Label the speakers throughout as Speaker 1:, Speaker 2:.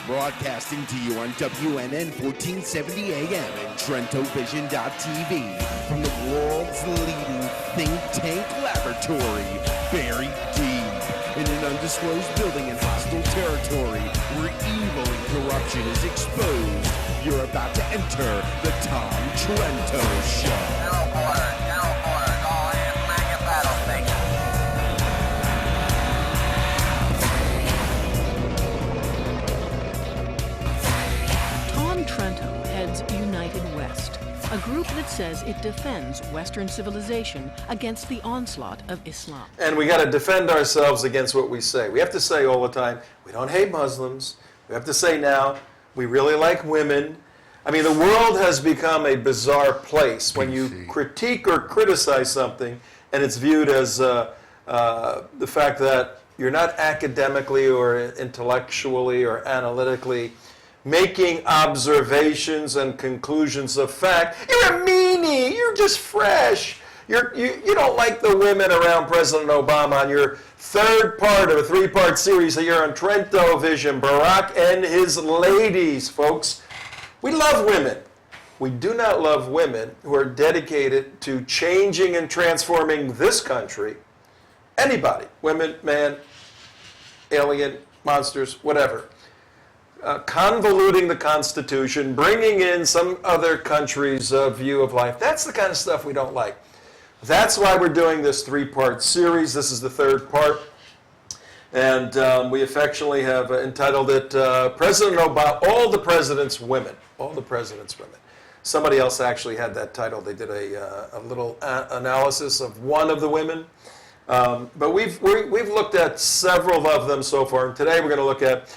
Speaker 1: Broadcasting to you on WNN 1470 AM and TrentoVision.tv from the world's leading think tank laboratory, buried deep in an undisclosed building in hostile territory where evil and corruption is exposed. You're about to enter the Tom Trento Show.
Speaker 2: All hands man at battle station.
Speaker 3: Tom Trento heads United West, a group that says it defends Western civilization against the onslaught of Islam.
Speaker 4: And we got to defend ourselves against what we say. We have to say all the time, we don't hate Muslims. We have to say now, we really like women. I mean, the world has become a bizarre place when you critique or criticize something and it's viewed as the fact that you're not academically or intellectually or analytically making observations and conclusions of fact. You're a meanie. You're just fresh. You don't like the women around President Obama on your third part of a three-part series here on TrentoVision, Barack and his ladies, folks. We love women. We do not love women who are dedicated to changing and transforming this country. Anybody, women, man, alien, monsters, whatever. Convoluting the Constitution, bringing in some other country's view of life. That's the kind of stuff we don't like. That's why we're doing this three-part series. This is the third part. And we affectionately have entitled it President Obama, All the President's Women. All the President's Women. Somebody else actually had that title. They did a little analysis of one of the women. But we've looked at several of them so far. And today we're going to look at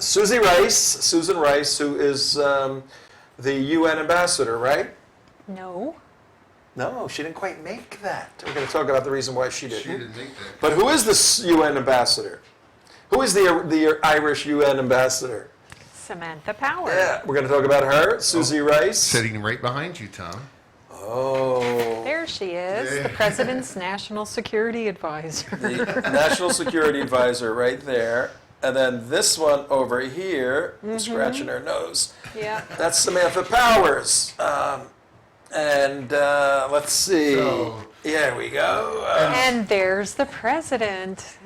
Speaker 4: Susan Rice, who is the UN ambassador, right?
Speaker 5: No.
Speaker 4: No, she didn't quite make that. We're going to talk about the reason why she didn't.
Speaker 6: She didn't make that.
Speaker 4: But who is the UN ambassador? Who is the Irish UN ambassador?
Speaker 5: Samantha Power.
Speaker 4: Yeah, we're going to talk about her, Susie Rice.
Speaker 6: Sitting right behind you, Tom.
Speaker 4: Oh.
Speaker 5: There she is, the President's National Security Advisor.
Speaker 4: The National Security Advisor right there. And then this one over here, scratching her nose.
Speaker 5: Yeah.
Speaker 4: That's Samantha Powers. And let's see.
Speaker 6: So,
Speaker 4: here we go.
Speaker 5: And there's the President.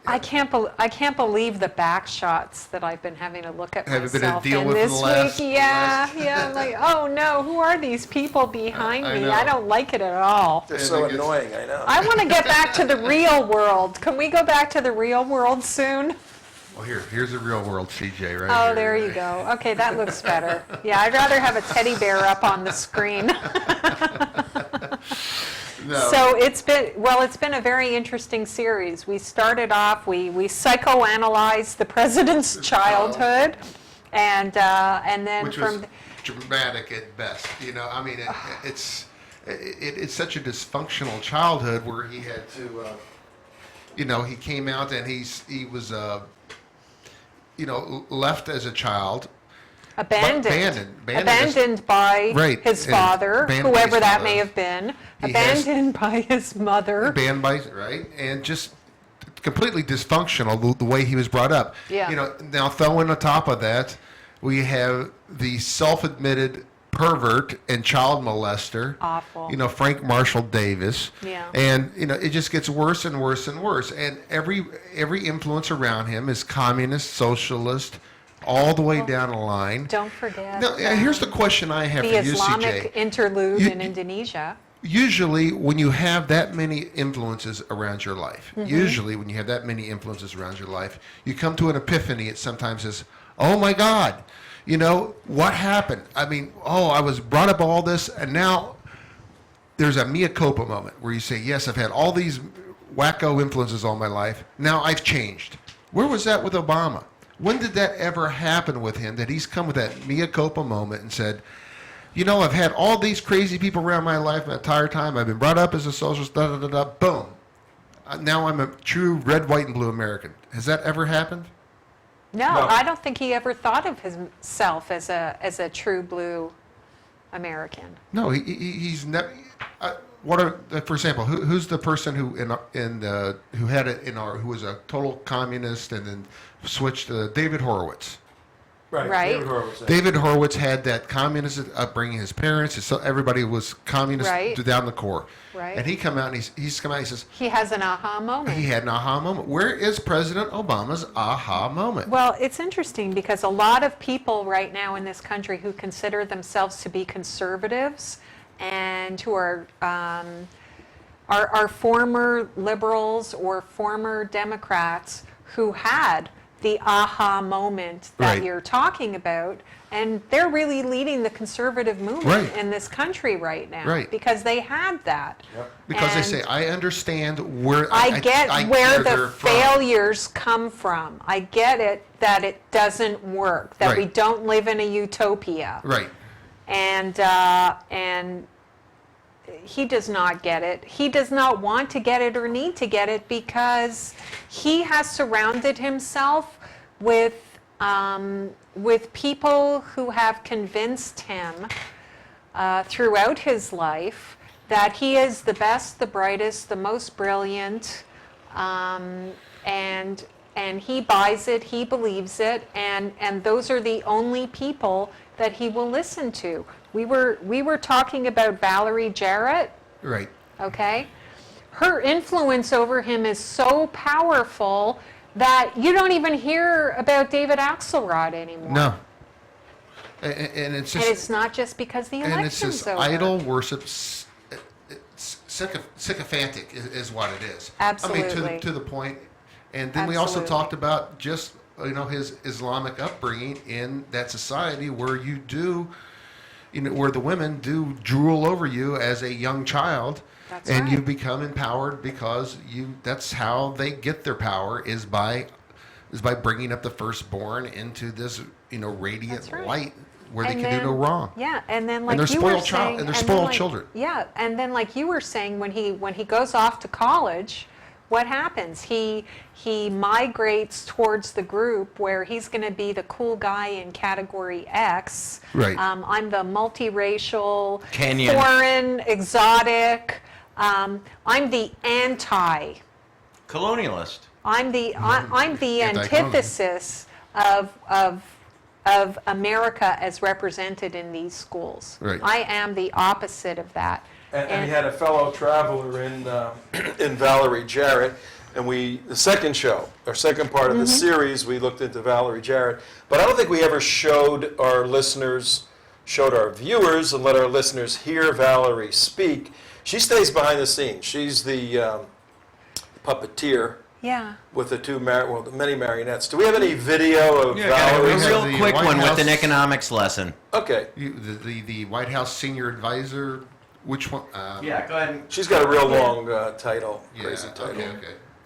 Speaker 5: I can't believe the back shots that I've been having to look at
Speaker 6: Have you been
Speaker 5: myself
Speaker 6: to deal
Speaker 5: in
Speaker 6: with
Speaker 5: this
Speaker 6: the last-
Speaker 5: week. Yeah. I'm like, oh no, who are these people behind
Speaker 6: I
Speaker 5: me?
Speaker 6: know.
Speaker 5: I don't like it at all.
Speaker 4: They're so annoying, I know.
Speaker 5: I want to get back to the real world. Can we go back to the real world soon?
Speaker 6: well, here's a real world CJ right
Speaker 5: Oh,
Speaker 6: here.
Speaker 5: there you go. Okay, that looks better. Yeah, I'd rather have a teddy bear up on the screen.
Speaker 6: No.
Speaker 5: So it's been a very interesting series. We started off, we psychoanalyzed the president's childhood, and then
Speaker 6: Which was dramatic at best. You know, I mean, it's such a dysfunctional childhood where he had to, he came out and he was, left as a child.
Speaker 5: Abandoned by
Speaker 6: Right,
Speaker 5: his
Speaker 6: and
Speaker 5: father,
Speaker 6: abandoned by
Speaker 5: whoever
Speaker 6: his
Speaker 5: that
Speaker 6: father.
Speaker 5: may have been.
Speaker 6: He has-
Speaker 5: Abandoned by his mother.
Speaker 6: Banned by, right? And just completely dysfunctional the way he was brought up.
Speaker 5: Yeah.
Speaker 6: Now throw in on top of that, we have the self-admitted pervert and child molester.
Speaker 5: Awful.
Speaker 6: Frank Marshall Davis.
Speaker 5: Yeah.
Speaker 6: And, it just gets worse and worse and worse. And every influence around him is communist, socialist, all the way down the line.
Speaker 5: Don't forget
Speaker 6: Now, here's the question I have
Speaker 5: the
Speaker 6: for you,
Speaker 5: Islamic
Speaker 6: CJ.
Speaker 5: interlude
Speaker 6: You-
Speaker 5: in Indonesia.
Speaker 6: Usually, when you have that many influences around your life,
Speaker 5: Mm-hmm.
Speaker 6: you come to an epiphany. It sometimes says, oh my God, what happened? I mean, I was brought up all this, and now there's a mea culpa moment where you say, yes, I've had all these wacko influences all my life. Now I've changed. Where was that with Obama? When did that ever happen with him, that he's come with that mea culpa moment and said, I've had all these crazy people around my life the entire time. I've been brought up as a socialist, boom. Now I'm a true red, white, and blue American. Has that ever happened?
Speaker 5: No, I don't think he ever thought of himself as a true blue American.
Speaker 6: No, he's never. what are, for example, who's the person who who had it in our, who was a total communist and then switched to David Horowitz?
Speaker 5: Right.
Speaker 4: David Horowitz.
Speaker 6: David Horowitz had that communist upbringing. His parents, everybody was communist
Speaker 5: Right.
Speaker 6: down the core.
Speaker 5: Right.
Speaker 6: And he come out and he's come out and he says
Speaker 5: He has an aha moment.
Speaker 6: he had an aha moment. Where is President Obama's aha moment?
Speaker 5: Well, it's interesting because a lot of people right now in this country who consider themselves to be conservatives and who are former liberals or former Democrats who had the aha moment that
Speaker 6: Right.
Speaker 5: you're talking about, and they're really leading the conservative movement
Speaker 6: Right.
Speaker 5: in this country right now
Speaker 6: Right.
Speaker 5: because they had that.
Speaker 6: Because they
Speaker 5: And
Speaker 6: say, I understand where
Speaker 5: I get where
Speaker 6: they're
Speaker 5: the
Speaker 6: from."
Speaker 5: failures come from. I get it that it doesn't work, that we
Speaker 6: Right.
Speaker 5: don't live in a utopia.
Speaker 6: Right.
Speaker 5: And he does not get it. He does not want to get it or need to get it because he has surrounded himself with people who have convinced him throughout his life that he is the best, the brightest, the most brilliant, and he buys it, he believes it, and those are the only people that he will listen to. We were talking about Valerie Jarrett,
Speaker 6: Right.
Speaker 5: okay? Her influence over him is so powerful that you don't even hear about David Axelrod anymore.
Speaker 6: No. And it's
Speaker 5: And
Speaker 6: just,
Speaker 5: it's not just because the
Speaker 6: and it's
Speaker 5: election's
Speaker 6: just
Speaker 5: over.
Speaker 6: idol worship. Sycophantic is what it is. I
Speaker 5: Absolutely.
Speaker 6: mean, to the point. And then we also
Speaker 5: Absolutely.
Speaker 6: talked about just his Islamic upbringing in that society where you do, where the women do drool over you as a young child.
Speaker 5: That's
Speaker 6: and
Speaker 5: right.
Speaker 6: you become empowered because that's how they get their power is by bringing up the firstborn into this radiant
Speaker 5: That's right.
Speaker 6: light where
Speaker 5: And
Speaker 6: they can do no wrong.
Speaker 5: Yeah, and then like
Speaker 6: they're
Speaker 5: you were
Speaker 6: spoiled
Speaker 5: saying,
Speaker 6: and they're
Speaker 5: then,
Speaker 6: spoiled
Speaker 5: like-
Speaker 6: children.
Speaker 5: Yeah, and then like you were saying, when he goes off to college, what happens? He migrates towards the group where he's going to be the cool guy in category X.
Speaker 6: Right.
Speaker 5: I'm the multiracial,
Speaker 2: Kenyan.
Speaker 5: foreign, exotic. I'm the anti.
Speaker 2: Colonialist.
Speaker 5: I'm the
Speaker 6: Anti-colonial.
Speaker 5: antithesis of America as represented in these schools.
Speaker 6: Right.
Speaker 5: I am the opposite of that.
Speaker 4: And he had a fellow traveler in Valerie Jarrett, and the second show, our second part of the series, we looked into Valerie Jarrett. But I don't think we ever showed our viewers, and let our listeners hear Valerie speak. She stays behind the scenes. She's the puppeteer
Speaker 5: Yeah.
Speaker 4: with the many marionettes. Do we have any video of
Speaker 2: A
Speaker 4: Valerie?
Speaker 6: have
Speaker 2: real
Speaker 6: the
Speaker 2: quick
Speaker 6: White
Speaker 2: one with an
Speaker 6: House-
Speaker 2: economics lesson.
Speaker 4: Okay.
Speaker 6: The White House senior advisor, which one?
Speaker 2: Yeah, go ahead.
Speaker 4: She's got a real long title,
Speaker 6: Yeah,
Speaker 4: crazy title.
Speaker 6: okay.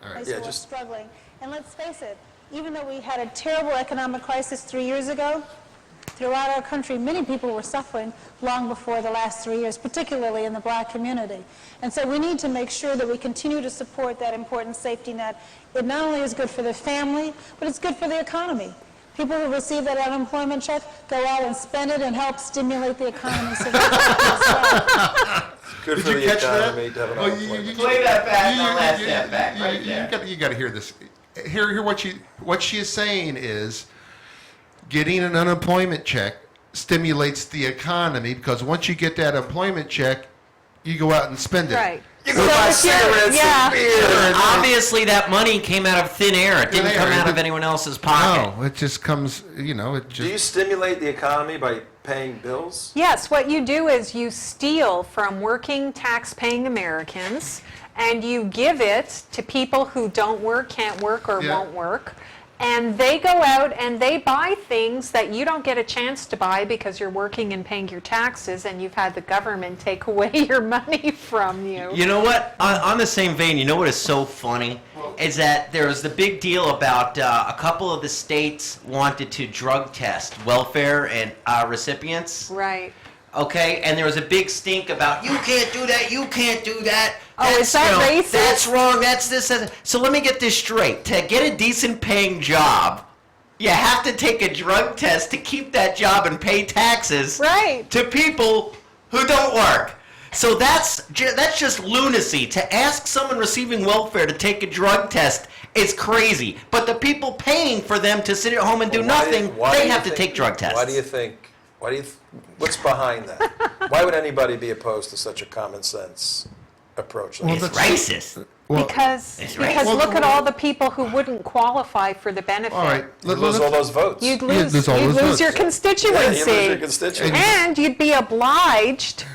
Speaker 6: All right.
Speaker 4: Yeah,
Speaker 7: We're
Speaker 4: just-
Speaker 7: struggling. And let's face it, even though we had a terrible economic crisis 3 years ago, throughout our country, many people were suffering long before the last 3 years, particularly in the black community. And so we need to make sure that we continue to support that important safety net. It not only is good for the family, but it's good for the economy. People who receive that unemployment check go out and spend it and help stimulate the economy. So that's
Speaker 4: Good for
Speaker 6: Did
Speaker 4: the
Speaker 6: you catch
Speaker 4: economy
Speaker 6: that?
Speaker 4: to have an
Speaker 6: Oh,
Speaker 4: unemployment.
Speaker 2: Play that back, I'll ask that back right there.
Speaker 6: You got to hear this. Hear what she is saying is getting an unemployment check stimulates the economy because once you get that employment check, you go out and spend it.
Speaker 5: Right.
Speaker 4: You go buy
Speaker 5: if you're-
Speaker 4: cigarettes
Speaker 5: yeah.
Speaker 4: and beer.
Speaker 2: Obviously, that money came out of thin air. It didn't
Speaker 6: Thin
Speaker 2: come
Speaker 6: air.
Speaker 2: out of anyone else's pocket.
Speaker 6: No, it just comes. It
Speaker 4: Do you
Speaker 6: just.
Speaker 4: stimulate the economy by paying bills?
Speaker 5: Yes, what you do is you steal from working, tax-paying Americans, and you give it to people who don't work, can't work, or
Speaker 6: Yeah.
Speaker 5: won't work. And they go out and they buy things that you don't get a chance to buy because you're working and paying your taxes and you've had the government take away your money from you.
Speaker 2: You know what? On the same vein, you know what is so funny? Is that there was the big deal about a couple of the states wanted to drug test welfare and recipients.
Speaker 5: Right.
Speaker 2: Okay, and there was a big stink about you can't do that, you can't do that.
Speaker 5: Oh, is that racist?
Speaker 2: That's wrong. That's this. So let me get this straight. To get a decent paying job, you have to take a drug test to keep that job and pay taxes
Speaker 5: Right.
Speaker 2: to people who don't work. So that's just lunacy. To ask someone receiving welfare to take a drug test is crazy. But the people paying for them to sit at home and do nothing, they have to take drug tests.
Speaker 4: Why do you think? What's behind that? Why would anybody be opposed to such a common sense approach?
Speaker 2: It's racist.
Speaker 5: Because look at all the people who wouldn't qualify for the benefit.
Speaker 6: All right,
Speaker 4: You'd lose all those votes.
Speaker 5: You'd lose
Speaker 6: all those votes.
Speaker 5: your constituency.
Speaker 4: Yeah, you'd lose your constituency.
Speaker 5: And you'd be obliged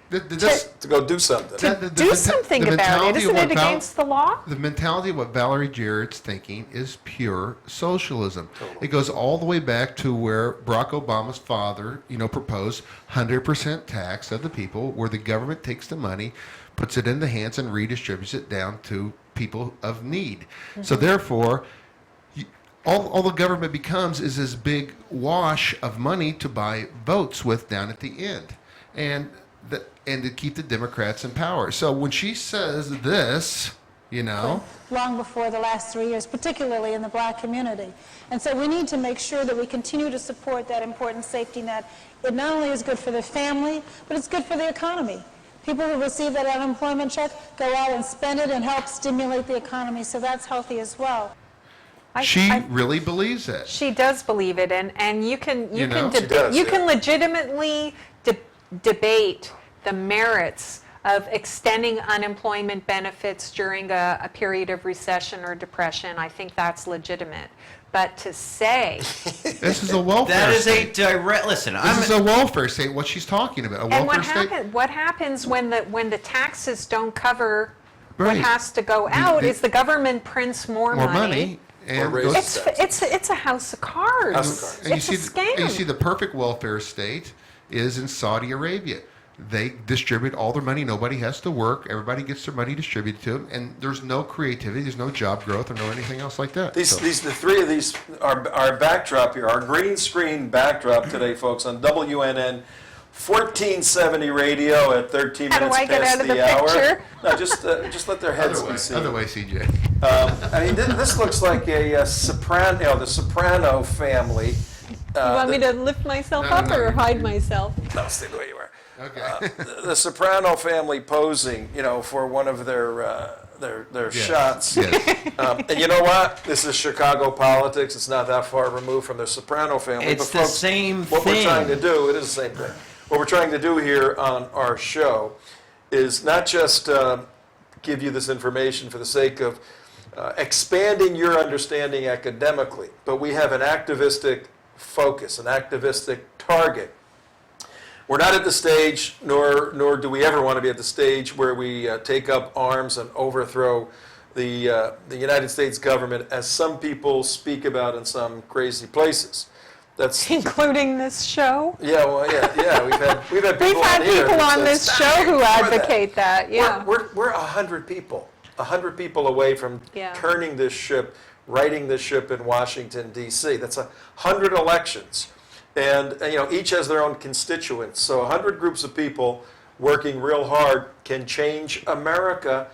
Speaker 4: To go do something.
Speaker 5: to do something about it. Isn't it against the law?
Speaker 6: The mentality of what Valerie Jarrett's thinking is pure socialism. It goes all the way back to where Barack Obama's father, proposed 100% tax of the people, where the government takes the money, puts it in the hands, and redistributes it down to people of need. So therefore, all the government becomes is this big wash of money to buy votes with down at the end, and to keep the Democrats in power. So when she says this,
Speaker 7: long before the last 3 years, particularly in the black community. And so we need to make sure that we continue to support that important safety net. It not only is good for the family, but it's good for the economy. People who receive that unemployment check go out and spend it and help stimulate the economy, so that's healthy as well.
Speaker 6: She really believes it.
Speaker 5: She does believe it, and you can
Speaker 4: does,
Speaker 5: can legitimately debate the merits of extending unemployment benefits during a period of recession or depression. I think that's legitimate. But to say
Speaker 6: this is a welfare
Speaker 2: That is
Speaker 6: state.
Speaker 2: a direct listen.
Speaker 6: This is a welfare state. What she's talking about, a welfare state.
Speaker 5: What happens when the taxes don't cover what
Speaker 6: Right.
Speaker 5: has to go out is the government prints more money.
Speaker 6: And
Speaker 4: Or
Speaker 6: goes-
Speaker 4: raise
Speaker 5: It's a house of cards.
Speaker 4: House of cards.
Speaker 6: and
Speaker 5: It's a scam.
Speaker 6: And you see the perfect welfare state is in Saudi Arabia. They distribute all their money. Nobody has to work. Everybody gets their money distributed to them, and there's no creativity. There's no job growth or no anything else like that.
Speaker 4: The three of these, our backdrop here, our green screen backdrop today, folks, on WNN 1470 radio at 13
Speaker 5: How do
Speaker 4: minutes
Speaker 5: I get
Speaker 4: past
Speaker 5: out of
Speaker 4: the
Speaker 5: the
Speaker 4: hour.
Speaker 5: picture?
Speaker 4: No, just let their heads be seen.
Speaker 6: Other way, CJ.
Speaker 4: I mean, this looks like a soprano, the Soprano family.
Speaker 5: You want me to lift myself up or hide myself?
Speaker 4: No, stay the way you are.
Speaker 6: Okay.
Speaker 4: The Soprano family posing, for one of their shots.
Speaker 6: Yes.
Speaker 4: And you know what? This is Chicago politics. It's not that far removed from the Soprano family.
Speaker 2: It's
Speaker 4: But
Speaker 2: the
Speaker 4: folks,
Speaker 2: same
Speaker 4: what we're
Speaker 2: thing.
Speaker 4: trying to do, it is the same thing. What we're trying to do here on our show is not just give you this information for the sake of expanding your understanding academically, but we have an activistic focus, an activistic target. We're not at the stage, nor do we ever want to be at the stage where we take up arms and overthrow the United States government, as some people speak about in some crazy places. That's
Speaker 5: Including this show?
Speaker 4: yeah. We've had
Speaker 5: We've
Speaker 4: people
Speaker 5: had
Speaker 4: on here
Speaker 5: people
Speaker 4: that
Speaker 5: on
Speaker 4: said,
Speaker 5: this
Speaker 4: "Stop
Speaker 5: show who
Speaker 4: doing that."
Speaker 5: advocate that, yeah.
Speaker 4: We're 100 people. 100 people away from
Speaker 5: Yeah.
Speaker 4: turning this ship, righting this ship in Washington, D.C. That's 100 elections. And each has their own constituents. So 100 groups of people working real hard can change America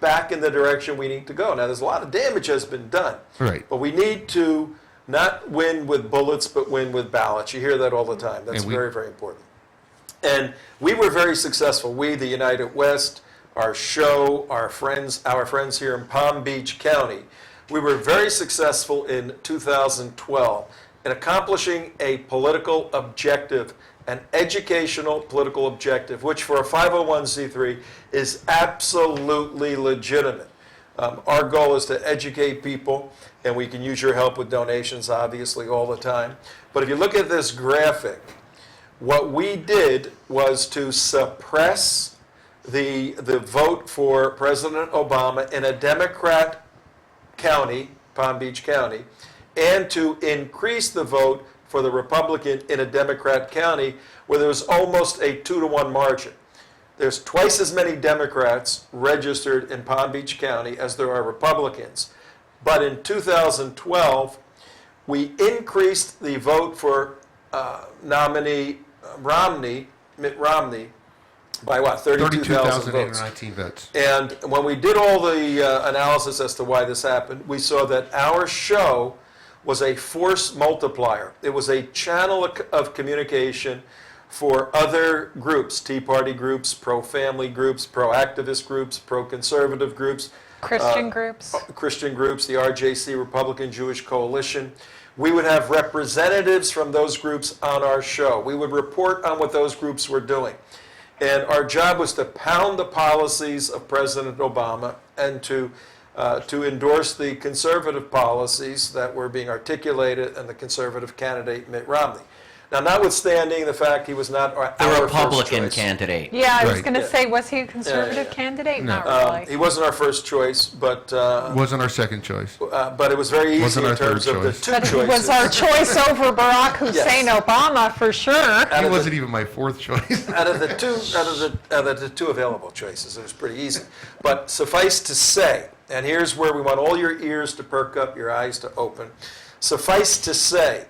Speaker 4: back in the direction we need to go. Now, there's a lot of damage has been done.
Speaker 6: Right.
Speaker 4: But we need to not win with bullets, but win with ballots. You hear that all the time. That's very, very important. And we were very successful. We, the United West, our show, our friends here in Palm Beach County, we were very successful in 2012 in accomplishing a political objective, an educational political objective, which for a 501c3 is absolutely legitimate. Our goal is to educate people, and we can use your help with donations, obviously, all the time. But if you look at this graphic, what we did was to suppress the vote for President Obama in a Democrat county, Palm Beach County, and to increase the vote for the Republican in a Democrat county where there was almost a 2-to-1 margin. There's twice as many Democrats registered in Palm Beach County as there are Republicans. But in 2012, we increased the vote for nominee Mitt Romney, by what, 32,000 votes.
Speaker 6: 32,819 votes.
Speaker 4: And when we did all the analysis as to why this happened, we saw that our show was a force multiplier. It was a channel of communication for other groups, Tea Party groups, pro-family groups, pro-activist groups, pro-conservative groups,
Speaker 5: Christian groups.
Speaker 4: Christian groups, the RJC, Republican Jewish Coalition. We would have representatives from those groups on our show. We would report on what those groups were doing. And our job was to pound the policies of President Obama and to endorse the conservative policies that were being articulated and the conservative candidate Mitt Romney. Now, notwithstanding the fact he was not our
Speaker 2: The
Speaker 4: first
Speaker 2: Republican
Speaker 4: choice.
Speaker 2: candidate.
Speaker 5: Yeah, I was
Speaker 6: Right.
Speaker 5: going to
Speaker 4: Yeah.
Speaker 5: say, was he a conservative candidate?
Speaker 6: No.
Speaker 5: Not really.
Speaker 4: He wasn't our first choice, but
Speaker 6: Wasn't our second choice.
Speaker 4: it was very easy
Speaker 6: Wasn't
Speaker 4: in
Speaker 6: our third
Speaker 4: terms of the
Speaker 6: choice.
Speaker 4: two
Speaker 5: But he
Speaker 4: choices.
Speaker 5: was our choice over Barack Hussein
Speaker 4: Yes.
Speaker 5: Obama, for sure.
Speaker 4: Out
Speaker 6: He
Speaker 4: of
Speaker 6: wasn't even my fourth choice.
Speaker 4: out of the two available choices, it was pretty easy. But suffice to say, and here's where we want all your ears to perk up, your eyes to open. Suffice to say,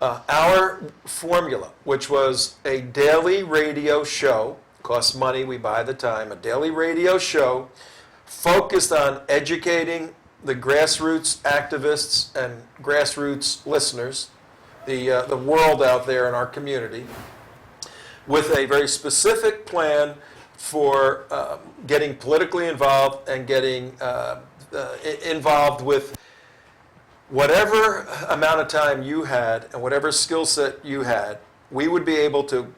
Speaker 4: our formula, which was a daily radio show, costs money, we buy the time, a daily radio show focused on educating the grassroots activists and grassroots listeners, the world out there in our community, with a very specific plan for getting politically involved and getting involved with whatever amount of time you had and whatever skill set you had. We would be able to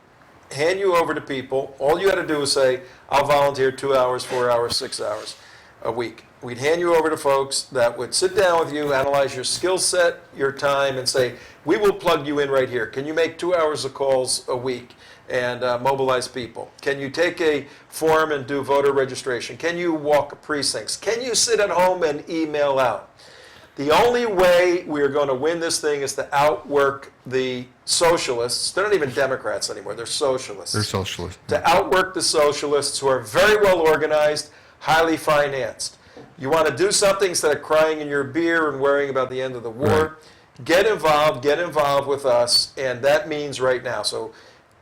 Speaker 4: hand you over to people. All you had to do was say, I'll volunteer 2 hours, 4 hours, 6 hours a week. We'd hand you over to folks that would sit down with you, analyze your skill set, your time, and say, we will plug you in right here. Can you make 2 hours of calls a week and mobilize people? Can you take a form and do voter registration? Can you walk precincts? Can you sit at home and email out? The only way we are going to win this thing is to outwork the socialists. They're not even Democrats anymore. They're socialists.
Speaker 6: They're socialists.
Speaker 4: To outwork the socialists who are very well organized, highly financed. You want to do something instead of crying in your beer and worrying about the end of the war.
Speaker 6: Right.
Speaker 4: Get involved with us, and that means right now. So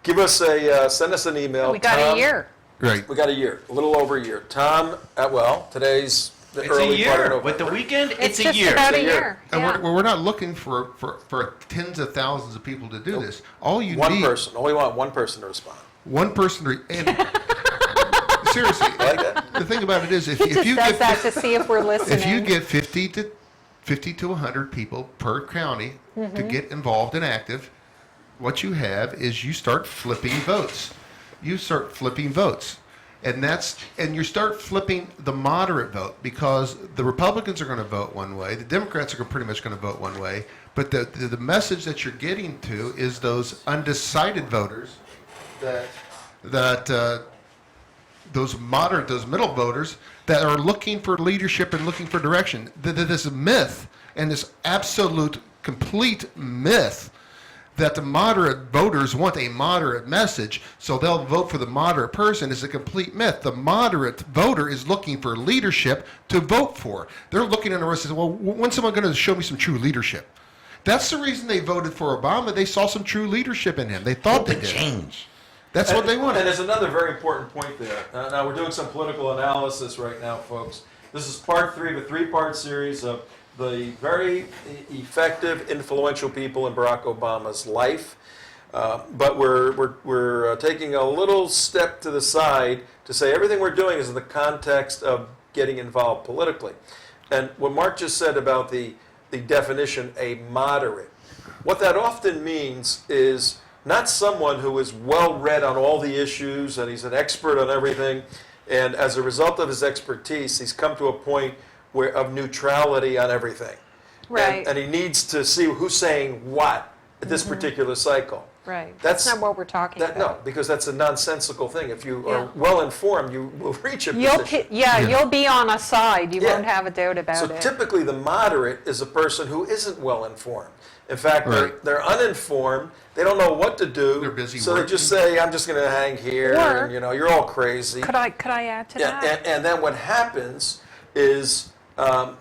Speaker 4: give us send us an email.
Speaker 5: We got
Speaker 4: Tom-
Speaker 5: a year.
Speaker 6: Right.
Speaker 4: We got a year, a little over a year. Tom, today's the
Speaker 2: It's a
Speaker 4: early part of
Speaker 2: year.
Speaker 4: November.
Speaker 2: With the weekend, it's a
Speaker 5: just
Speaker 2: year.
Speaker 5: about a
Speaker 4: It's a year.
Speaker 5: year.
Speaker 6: And
Speaker 5: Yeah.
Speaker 6: we're not looking for tens of thousands of people to do this. All you
Speaker 4: One
Speaker 6: need
Speaker 4: person. Only want one person to respond.
Speaker 6: one person. And seriously,
Speaker 4: I like that.
Speaker 6: the thing about it is, if
Speaker 5: He just
Speaker 6: you
Speaker 5: does
Speaker 6: get
Speaker 5: that to see if we're listening.
Speaker 6: if you get 50 to 100 people per county to get involved and active, what you have is you start flipping votes. You start flipping votes. And you start flipping the moderate vote, because the Republicans are going to vote one way, the Democrats are pretty much going to vote one way, but the message that you're getting to is those undecided voters, those moderate, those middle voters that are looking for leadership and looking for direction. This myth, and this absolute complete myth, that the moderate voters want a moderate message, so they'll vote for the moderate person, is a complete myth. The moderate voter is looking for leadership to vote for. They're looking at the rest and say, well, when's someone going to show me some true leadership? That's the reason they voted for Obama. They saw some true leadership in him. They thought they did.
Speaker 2: Change.
Speaker 6: That's what they
Speaker 4: And
Speaker 6: wanted.
Speaker 4: there's another very important point there. Now, we're doing some political analysis right now, folks. This is part 3 of a 3-part series of the very effective, influential people in Barack Obama's life. But we're taking a little step to the side to say everything we're doing is in the context of getting involved politically. And what Mark just said about the definition, a moderate, what that often means is not someone who is well-read on all the issues and he's an expert on everything, and as a result of his expertise, he's come to a point of neutrality on everything.
Speaker 5: Right.
Speaker 4: And he needs to see who's saying what at this particular cycle.
Speaker 5: Right.
Speaker 4: That's
Speaker 5: That's not what we're talking
Speaker 4: No,
Speaker 5: about.
Speaker 4: because that's a nonsensical thing. If you
Speaker 5: Yeah.
Speaker 4: are well-informed, you will reach a
Speaker 5: You'll
Speaker 4: position.
Speaker 5: you'll be on a side. You
Speaker 4: Yeah.
Speaker 5: won't have a doubt about
Speaker 4: So
Speaker 5: it.
Speaker 4: typically the moderate is a person who isn't well-informed. In fact,
Speaker 6: Right.
Speaker 4: they're uninformed. They don't know what to do.
Speaker 6: They're busy
Speaker 4: So they just say, I'm just going to hang here,
Speaker 5: Or-
Speaker 4: and you're all crazy.
Speaker 5: Could I add to
Speaker 4: Yeah,
Speaker 5: that?
Speaker 4: and then what happens is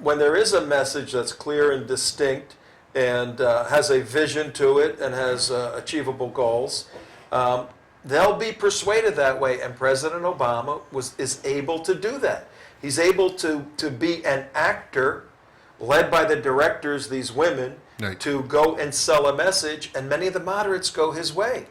Speaker 4: when there is a message that's clear and distinct and has a vision to it and has achievable goals, they'll be persuaded that way. And President Obama is able to do that. He's able to be an actor led by the directors, these women,
Speaker 6: Right.
Speaker 4: to go and sell a message, and many of the moderates go his way.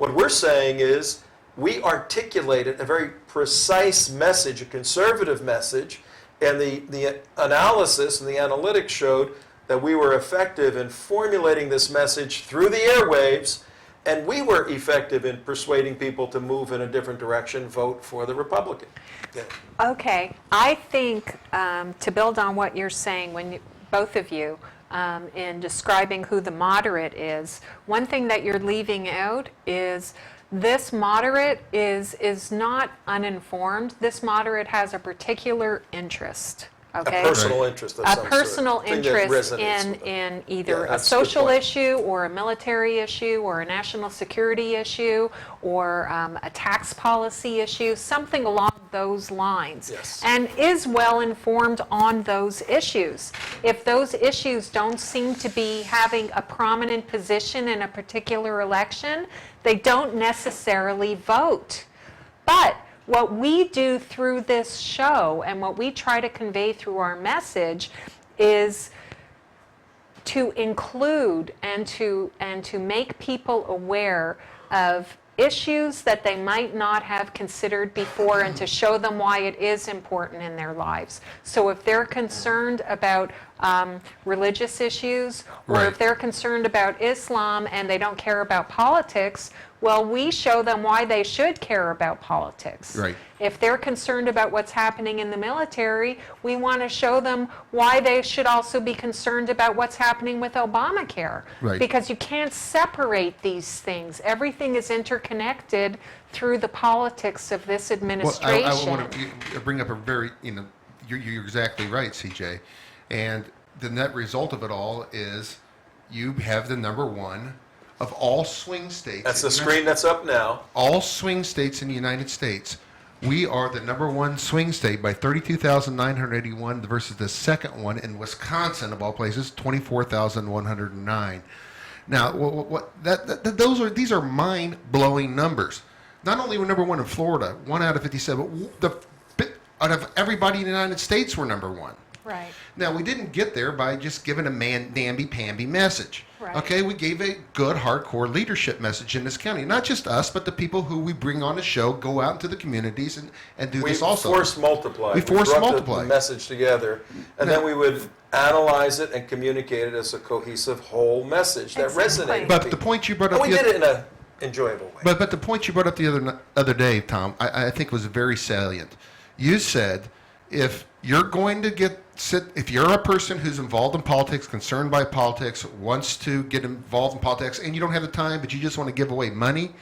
Speaker 4: What we're saying is we articulated a very precise message, a conservative message, and the analysis and the analytics showed that we were effective in formulating this message through the airwaves, and we were effective in persuading people to move in a different direction, vote for the Republican. Yeah.
Speaker 5: Okay, I think to build on what you're saying, both of you, in describing who the moderate is, one thing that you're leaving out is this moderate is not uninformed. This moderate has a particular interest. Okay?
Speaker 4: A personal interest of
Speaker 5: A
Speaker 4: some
Speaker 5: personal
Speaker 4: sort. Thing that
Speaker 5: interest
Speaker 4: resonates with them.
Speaker 5: in either
Speaker 4: Yeah,
Speaker 5: a
Speaker 4: that's a good
Speaker 5: social
Speaker 4: point.
Speaker 5: issue or a military issue or a national security issue or a tax policy issue, something along those lines.
Speaker 4: Yes.
Speaker 5: And is well informed on those issues. If those issues don't seem to be having a prominent position in a particular election, they don't necessarily vote. But what we do through this show and what we try to convey through our message is to include and to make people aware of issues that they might not have considered before and to show them why it is important in their lives. So if they're concerned about religious issues, or
Speaker 6: Right.
Speaker 5: if they're concerned about Islam and they don't care about politics, well, we show them why they should care about politics.
Speaker 6: Right.
Speaker 5: If they're concerned about what's happening in the military, we want to show them why they should also be concerned about what's happening with Obamacare.
Speaker 6: Right.
Speaker 5: Because you can't separate these things. Everything is interconnected through the politics of this
Speaker 6: Well,
Speaker 5: administration.
Speaker 6: I want to bring up a very, you're exactly right, CJ. And the net result of it all is you have the number one of all swing states.
Speaker 4: That's
Speaker 6: in
Speaker 4: the
Speaker 6: the
Speaker 4: screen that's up now.
Speaker 6: all swing states in the United States. We are the number one swing state by 32,981 versus the second one in Wisconsin, of all places, 24,109. Now, these are mind-blowing numbers. Not only were number one in Florida, 1 out of 57, out of everybody in the United States were number one.
Speaker 5: Right.
Speaker 6: Now, we didn't get there by just giving a namby-pamby message.
Speaker 5: Right.
Speaker 6: Okay, we gave a good, hardcore leadership message in this county. Not just us, but the people who we bring on the show go out into the communities and do
Speaker 4: We
Speaker 6: this also.
Speaker 4: force multiply.
Speaker 6: We force
Speaker 4: brought
Speaker 6: multiply.
Speaker 4: the message together, and
Speaker 6: Now-
Speaker 4: then we would analyze it and communicate it as a cohesive whole message that
Speaker 5: Exactly.
Speaker 4: resonated.
Speaker 6: But
Speaker 4: with
Speaker 6: the
Speaker 4: people.
Speaker 6: point you brought
Speaker 4: And
Speaker 6: up
Speaker 4: we
Speaker 6: the
Speaker 4: did it in an enjoyable way.
Speaker 6: But the point you brought up the other day, Tom, I think was very salient. You said if you're going to if you're a person who's involved in politics, concerned by politics, wants to get involved in politics, and you don't have the time, but you just want to give away money,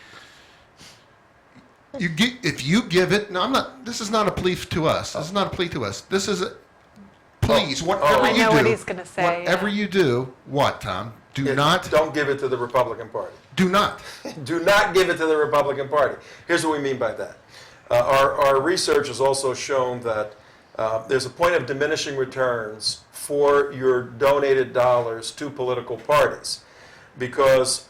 Speaker 6: if you give it. No, this is not a plea to us. This is not a plea to us. This is please, whatever
Speaker 5: I
Speaker 6: you
Speaker 5: know
Speaker 6: do.
Speaker 5: what he's gonna say,
Speaker 6: Whatever
Speaker 5: yeah.
Speaker 6: you do, what, Tom?
Speaker 4: Don't give it to the Republican Party.
Speaker 6: Do not.
Speaker 4: Do not give it to the Republican Party. Here's what we mean by that. Our research has also shown that there's a point of diminishing returns for your donated dollars to political parties. Because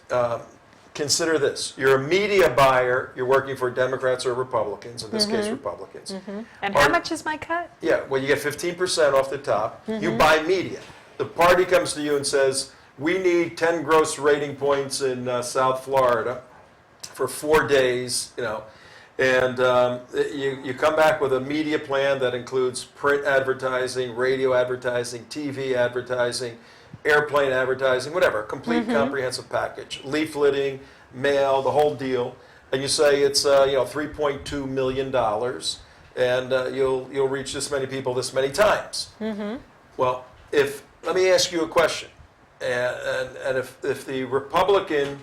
Speaker 4: consider this, you're a media buyer, you're working for Democrats or Republicans, in this case Republicans.
Speaker 5: And how much is my cut?
Speaker 4: Yeah, well, you get 15% off the top. You buy media. The party comes to you and says, we need 10 gross rating points in South Florida for 4 days, and you come back with a media plan that includes print advertising, radio advertising, TV advertising, airplane advertising, whatever, complete comprehensive package, leafleting, mail, the whole deal. And you say it's $3.2 million, and you'll reach this many people this many times. Well, let me ask you a question. And if the Republican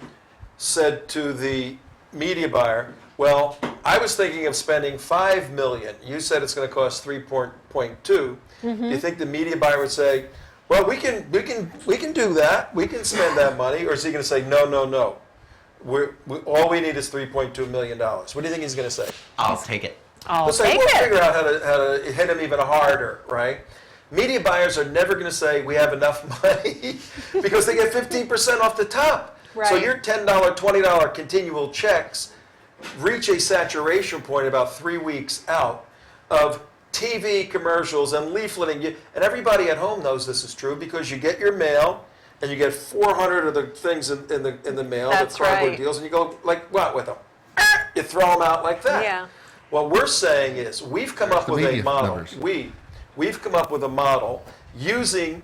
Speaker 4: said to the media buyer, well, I was thinking of spending $5 million. You said it's going to cost 3.2. Do you think the media buyer would say, well, we can do that. We can spend that money. Or is he going to say, no. All we need is $3.2 million. What do you think he's going to say?
Speaker 2: I'll take it.
Speaker 5: I'll
Speaker 4: Let's say
Speaker 5: take
Speaker 4: we'll
Speaker 5: it.
Speaker 4: figure out how to hit him even harder, right? Media buyers are never going to say we have enough money because they get 15% off the top. So
Speaker 5: Right.
Speaker 4: your $10, $20 continual checks reach a saturation point about 3 weeks out of TV commercials and leafleting. And everybody at home knows this is true because you get your mail, and you get 400 of the things in the mail,
Speaker 5: That's
Speaker 4: the cardboard
Speaker 5: right.
Speaker 4: deals, and you go like what with them? You throw them out like that.
Speaker 5: Yeah.
Speaker 4: What we're saying is we've come up
Speaker 6: the
Speaker 4: with a
Speaker 6: media
Speaker 4: model.
Speaker 6: numbers.
Speaker 4: We've come up with a model using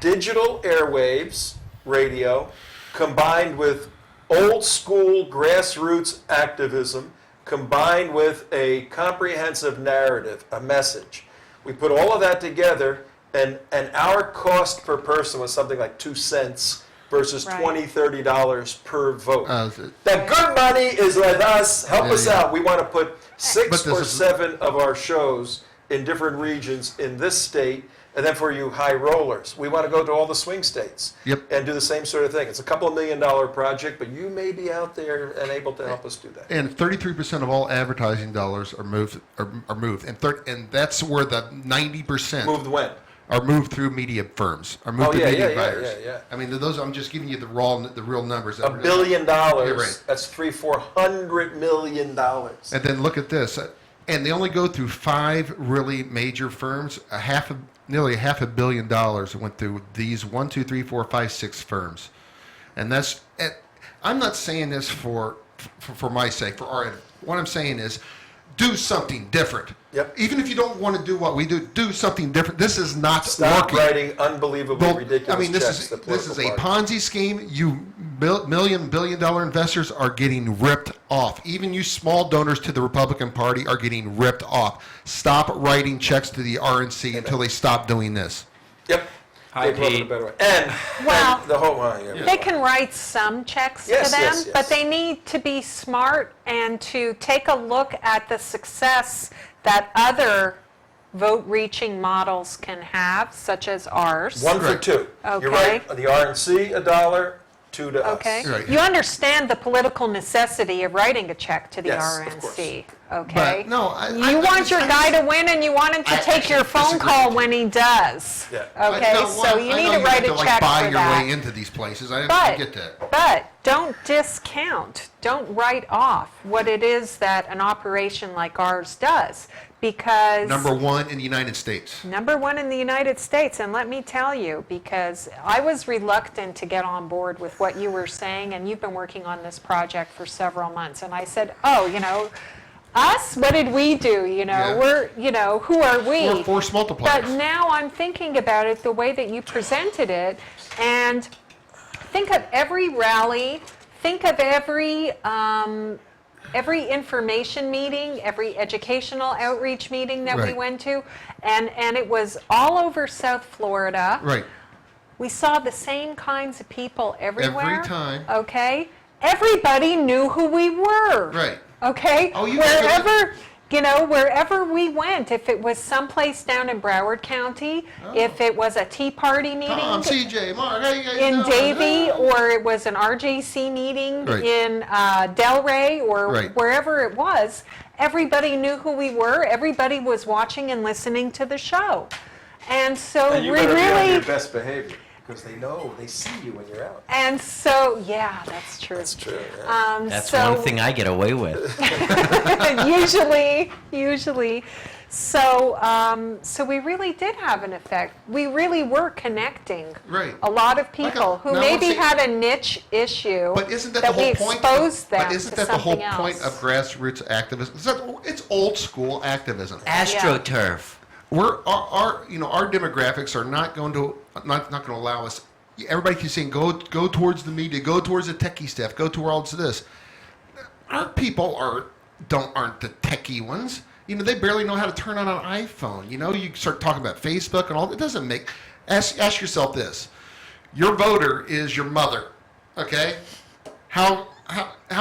Speaker 4: digital airwaves, radio, combined with old school grassroots activism, combined with a comprehensive narrative, a message. We put all of that together, and our cost per person was something like 2 cents versus
Speaker 5: Right.
Speaker 4: $20, $30 per vote.
Speaker 6: Uh,
Speaker 4: The good money is with us. Help
Speaker 6: Yeah,
Speaker 4: us
Speaker 6: yeah.
Speaker 4: out. We want to put 6
Speaker 6: But this
Speaker 4: or
Speaker 6: is-
Speaker 4: 7 of our shows in different regions in this state. And then for you high rollers, we want to go to all the swing states
Speaker 6: Yep.
Speaker 4: and do the same sort of thing. It's a couple of $1 million project, but you may be out there and able to help us do that.
Speaker 6: And 33% of all advertising dollars are moved, and that's where the 90%
Speaker 4: Moved when?
Speaker 6: are moved through media firms, are moved
Speaker 4: Oh,
Speaker 6: to
Speaker 4: yeah,
Speaker 6: media
Speaker 4: yeah,
Speaker 6: buyers.
Speaker 4: yeah.
Speaker 6: I mean, those. I'm just giving you the real numbers.
Speaker 4: $1 billion.
Speaker 6: right.
Speaker 4: That's $400 million.
Speaker 6: And then look at this, and they only go through 5 really major firms. Nearly $500 million went through these 1, 2, 3, 4, 5, 6 firms, and that's. I'm not saying this for my sake. What I'm saying is, do something different.
Speaker 4: Yep.
Speaker 6: Even if you don't want to do what we do something different. This is not
Speaker 4: Stop
Speaker 6: working.
Speaker 4: writing unbelievably ridiculous
Speaker 6: I mean,
Speaker 4: checks to
Speaker 6: this is
Speaker 4: political
Speaker 6: a
Speaker 4: parties.
Speaker 6: Ponzi scheme. You billion-dollar investors are getting ripped off. Even you small donors to the Republican Party are getting ripped off. Stop writing checks to the RNC until they stop doing this.
Speaker 4: Yep.
Speaker 2: Hi,
Speaker 4: They've looked
Speaker 2: Pete.
Speaker 4: a better way. And
Speaker 5: Well,
Speaker 4: the whole yeah.
Speaker 5: They can write some checks
Speaker 4: Yes,
Speaker 5: to them,
Speaker 4: yes, yes.
Speaker 5: but they need to be smart and to take a look at the success that other vote-reaching models can have, such as ours.
Speaker 4: 1 for
Speaker 6: Right.
Speaker 4: 2.
Speaker 5: Okay.
Speaker 4: You're right. The RNC, $1, 2 to
Speaker 5: Okay.
Speaker 4: us.
Speaker 6: Right.
Speaker 5: You understand the political necessity of writing a check to the
Speaker 4: Yes, of
Speaker 5: RNC,
Speaker 6: But,
Speaker 5: okay?
Speaker 6: no,
Speaker 5: You want your guy to win and you want him to
Speaker 6: I
Speaker 5: take your phone
Speaker 6: disagree
Speaker 5: call
Speaker 6: with you.
Speaker 5: when he does.
Speaker 4: Yeah.
Speaker 5: Okay, so you need to write a check
Speaker 6: buy
Speaker 5: for
Speaker 6: your
Speaker 5: that.
Speaker 6: way into these places. I
Speaker 5: But,
Speaker 6: get that.
Speaker 5: but don't discount, don't write off what it is that an operation like ours does, because
Speaker 6: Number 1 in the United States.
Speaker 5: number 1 in the United States, and let me tell you, because I was reluctant to get on board with what you were saying, and you've been working on this project for several months, and I said, oh, us, what did we do,
Speaker 6: Yeah.
Speaker 5: we're, who are we?
Speaker 6: We're force multipliers.
Speaker 5: But now I'm thinking about it the way that you presented it, and think of every rally, think of every information meeting, every educational outreach meeting that we
Speaker 6: Right.
Speaker 5: went to, and it was all over South Florida.
Speaker 6: Right.
Speaker 5: We saw the same kinds of people everywhere.
Speaker 6: Every time.
Speaker 5: Okay? Everybody knew who we were.
Speaker 6: Right.
Speaker 5: Okay?
Speaker 6: Oh, you
Speaker 5: Wherever we went, if it was someplace down in Broward County, if it was a Tea Party meeting
Speaker 6: Tom, CJ, Mark, how you guys
Speaker 5: in
Speaker 6: doing?
Speaker 5: Davie, or it was an RJC meeting
Speaker 6: Right.
Speaker 5: in Delray, or
Speaker 6: Right.
Speaker 5: wherever it was, everybody knew who we were. Everybody was watching and listening to the show. And so
Speaker 4: And you
Speaker 5: we
Speaker 4: better be on
Speaker 5: really...
Speaker 4: your best behavior, because they see you when you're out.
Speaker 5: And so, yeah, that's true.
Speaker 4: That's true. Yeah.
Speaker 2: That's
Speaker 5: so,
Speaker 2: one thing I get away with.
Speaker 5: usually. So we really did have an effect. We really were connecting
Speaker 6: Right.
Speaker 5: a lot of people who
Speaker 6: now
Speaker 5: maybe
Speaker 6: let's see-
Speaker 5: had a niche issue.
Speaker 6: But isn't that,
Speaker 5: that
Speaker 6: the whole
Speaker 5: we
Speaker 6: point?
Speaker 5: exposed them
Speaker 6: But isn't
Speaker 5: to
Speaker 6: that the whole
Speaker 5: something
Speaker 6: point
Speaker 5: else.
Speaker 6: of grassroots activism? It's old school activism.
Speaker 2: AstroTurf.
Speaker 6: Our demographics are not going to allow us. Everybody keeps saying go towards the media, go towards the techie stuff, go towards this. Our people aren't the techie ones. They barely know how to turn on an iPhone. You start talking about Facebook and all. It doesn't make. Ask yourself this: your voter is your mother. Okay, how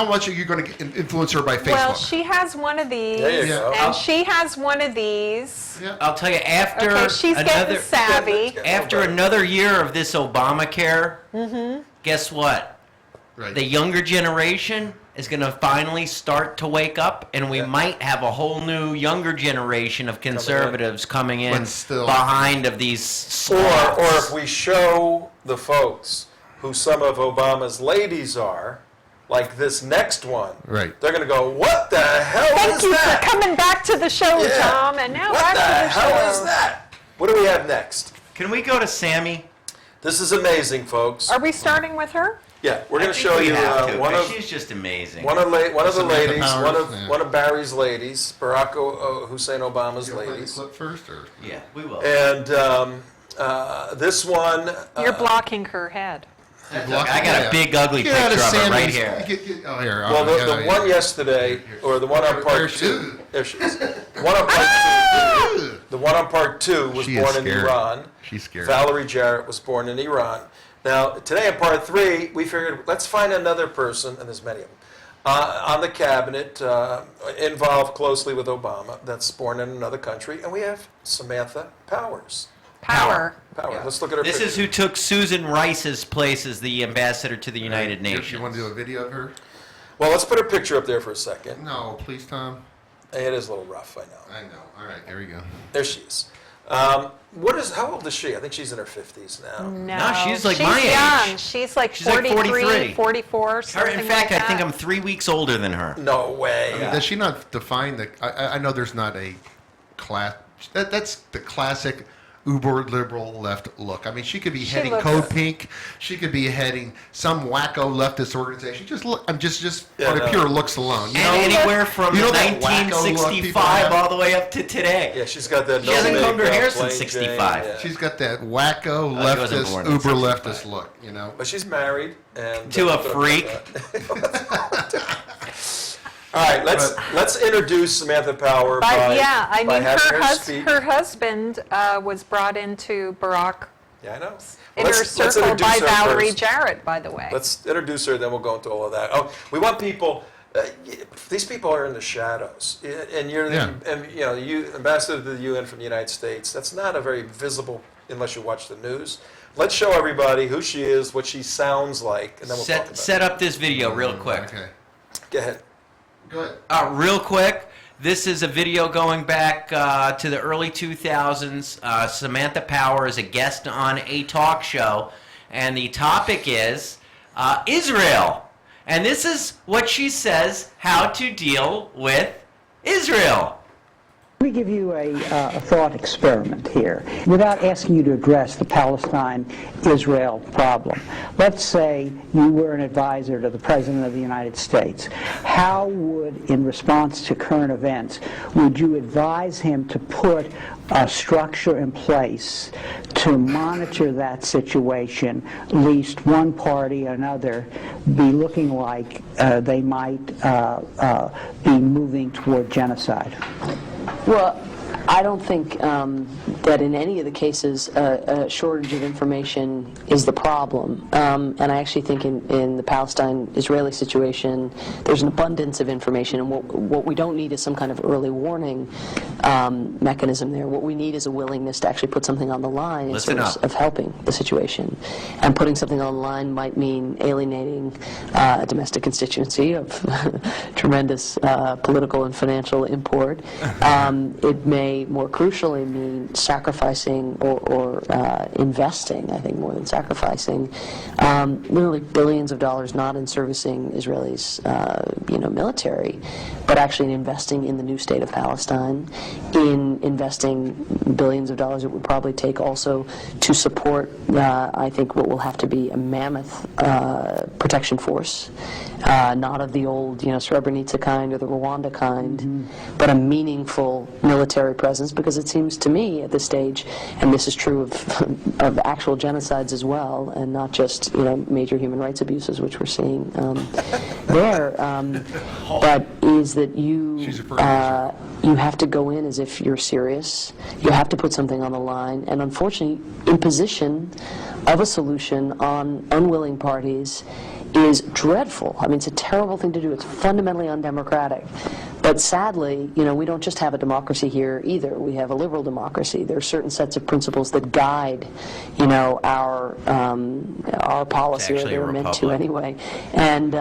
Speaker 6: much are you going to influence her by Facebook?
Speaker 5: Well, she has one of these,
Speaker 4: There you go.
Speaker 5: and she has one of these.
Speaker 6: Yeah.
Speaker 2: I'll tell you, after
Speaker 5: Okay, she's getting
Speaker 2: another
Speaker 5: savvy.
Speaker 2: after another year of this Obamacare, guess what?
Speaker 6: Right.
Speaker 2: The younger generation is going to finally start to wake up, and we might have a whole new younger generation of conservatives coming in
Speaker 6: But still-
Speaker 2: behind of these
Speaker 4: Or
Speaker 2: slobs.
Speaker 4: if we show the folks who some of Obama's ladies are, like this next one,
Speaker 6: Right.
Speaker 4: they're going to go, what the hell
Speaker 5: Thank
Speaker 4: is
Speaker 5: you
Speaker 4: that?
Speaker 5: for coming back to the show,
Speaker 4: Yeah.
Speaker 5: Tom. And now
Speaker 4: what
Speaker 5: back
Speaker 4: the
Speaker 5: to the
Speaker 4: hell
Speaker 5: show.
Speaker 4: is that? What do we have next?
Speaker 2: Can we go to Sammy?
Speaker 4: This is amazing, folks.
Speaker 5: Are we starting with her?
Speaker 4: Yeah, we're going to show you one of
Speaker 2: She's just amazing.
Speaker 4: one of the
Speaker 6: Samantha
Speaker 4: ladies,
Speaker 6: Powers?
Speaker 4: one of Barry's ladies, Barack Hussein Obama's
Speaker 6: Play the
Speaker 4: ladies,
Speaker 6: clip first, or
Speaker 2: Yeah, we will.
Speaker 4: and this one.
Speaker 5: You're blocking her head.
Speaker 2: I got a big ugly
Speaker 6: Get out
Speaker 2: picture
Speaker 6: of
Speaker 2: of her right
Speaker 6: Sammy's-
Speaker 2: here.
Speaker 6: Oh, here.
Speaker 4: Well,
Speaker 6: oh,
Speaker 4: the one yesterday, or the one on
Speaker 6: There
Speaker 4: part
Speaker 6: she
Speaker 4: two.
Speaker 6: is.
Speaker 4: There she is. One on part two. The one on part two was
Speaker 6: She is
Speaker 4: born in
Speaker 6: scary.
Speaker 4: Iran.
Speaker 6: She's scary.
Speaker 4: Valerie Jarrett was born in Iran. Now, today in part three, we figured let's find another person, and there's many of them, on the cabinet involved closely with Obama that's born in another country, and we have Samantha Powers.
Speaker 5: Power.
Speaker 4: Let's look at her
Speaker 2: This
Speaker 4: picture.
Speaker 2: is who took Susan Rice's place as the ambassador to the United Nations.
Speaker 6: You want to do a video of her?
Speaker 4: Well, let's put her picture up there for a second.
Speaker 6: No, please, Tom.
Speaker 4: It is a little rough, I know.
Speaker 6: I know. All right, there we go.
Speaker 4: There she is. How old is she? I think she's in her 50s now.
Speaker 5: No,
Speaker 2: she's like my age.
Speaker 5: young. She's like
Speaker 2: She's like
Speaker 5: 43,
Speaker 2: 43.
Speaker 5: 44,
Speaker 2: Her,
Speaker 5: something
Speaker 2: in fact,
Speaker 5: like
Speaker 2: I think
Speaker 5: that.
Speaker 2: I'm 3 weeks older than her.
Speaker 4: No way.
Speaker 6: Does she not define the? I know there's not a class. That's the classic uber liberal left look. I mean, she could be heading
Speaker 5: looks-
Speaker 6: Code Pink. She could be heading some wacko leftist organization. Just look. I'm just
Speaker 4: Yeah,
Speaker 6: for the
Speaker 4: no.
Speaker 6: pure looks alone. You know,
Speaker 2: And anywhere from
Speaker 6: you know that wacko look people
Speaker 2: 1965
Speaker 6: have?
Speaker 2: all the way up to today.
Speaker 4: Yeah, she's got that.
Speaker 2: She hasn't combed her
Speaker 4: makeup,
Speaker 2: hair since
Speaker 4: plain
Speaker 2: 65.
Speaker 4: Jane, yeah.
Speaker 6: She's got that wacko
Speaker 2: she wasn't
Speaker 6: leftist,
Speaker 2: born in
Speaker 6: uber
Speaker 2: 65.
Speaker 6: leftist look. You know.
Speaker 4: But she's married and
Speaker 2: To a freak.
Speaker 4: All right, let's introduce Samantha Power
Speaker 5: But
Speaker 4: by
Speaker 5: yeah, I
Speaker 4: by
Speaker 5: mean,
Speaker 4: having her speak.
Speaker 5: her husband was brought into Barack
Speaker 4: Yeah, I know.
Speaker 5: inner
Speaker 4: Let's
Speaker 5: circle
Speaker 4: introduce
Speaker 5: by
Speaker 4: her
Speaker 5: Valerie
Speaker 4: first.
Speaker 5: Jarrett, by the way.
Speaker 4: Let's introduce her, then we'll go into all of that. Oh, we want people. These people are in the shadows, and you're
Speaker 6: Yeah.
Speaker 4: and you ambassador to the UN from the United States. That's not a very visible unless you watch the news. Let's show everybody who she is, what she sounds like, and then we'll talk about
Speaker 2: Set up this video real quick.
Speaker 6: Okay.
Speaker 4: it. Go ahead.
Speaker 6: Go ahead.
Speaker 2: Real quick, this is a video going back to the early 2000s. Samantha Power is a guest on a talk show, and the topic is Israel. And this is what she says how to deal with Israel.
Speaker 8: Let me give you a thought experiment here, without asking you to address the Palestine-Israel problem. Let's say you were an advisor to the President of the United States. How would, in response to current events, would you advise him to put a structure in place to monitor that situation, least one party or another be looking like they might be moving toward genocide?
Speaker 9: Well, I don't think that in any of the cases a shortage of information is the problem. And I actually think in the Palestine-Israeli situation, there's an abundance of information. And what we don't need is some kind of early warning mechanism there. What we need is a willingness to actually put something on the line in
Speaker 2: Listen
Speaker 9: terms
Speaker 2: up.
Speaker 9: of helping the situation. And putting something on the line might mean alienating a domestic constituency of tremendous political and financial import. It may more crucially mean sacrificing or investing, I think more than sacrificing, literally billions of dollars not in servicing Israelis, military, but actually in investing in the new state of Palestine, in investing billions of dollars it would probably take also to support, I think, what will have to be a mammoth protection force, not of the old, Srebrenica kind or the Rwanda kind, but a meaningful military presence, because it seems to me at this stage, and this is true of actual genocides as well, and not just major human rights abuses, which we're seeing there, but is that you have to go in as if you're serious. You have to put something on the line, and unfortunately, imposition of a solution on unwilling parties is dreadful. I mean, it's a terrible thing to do. It's fundamentally undemocratic. But sadly, we don't just have a democracy here either. We have a liberal democracy. There are certain sets of principles that guide, our policy, or they're meant to anyway. And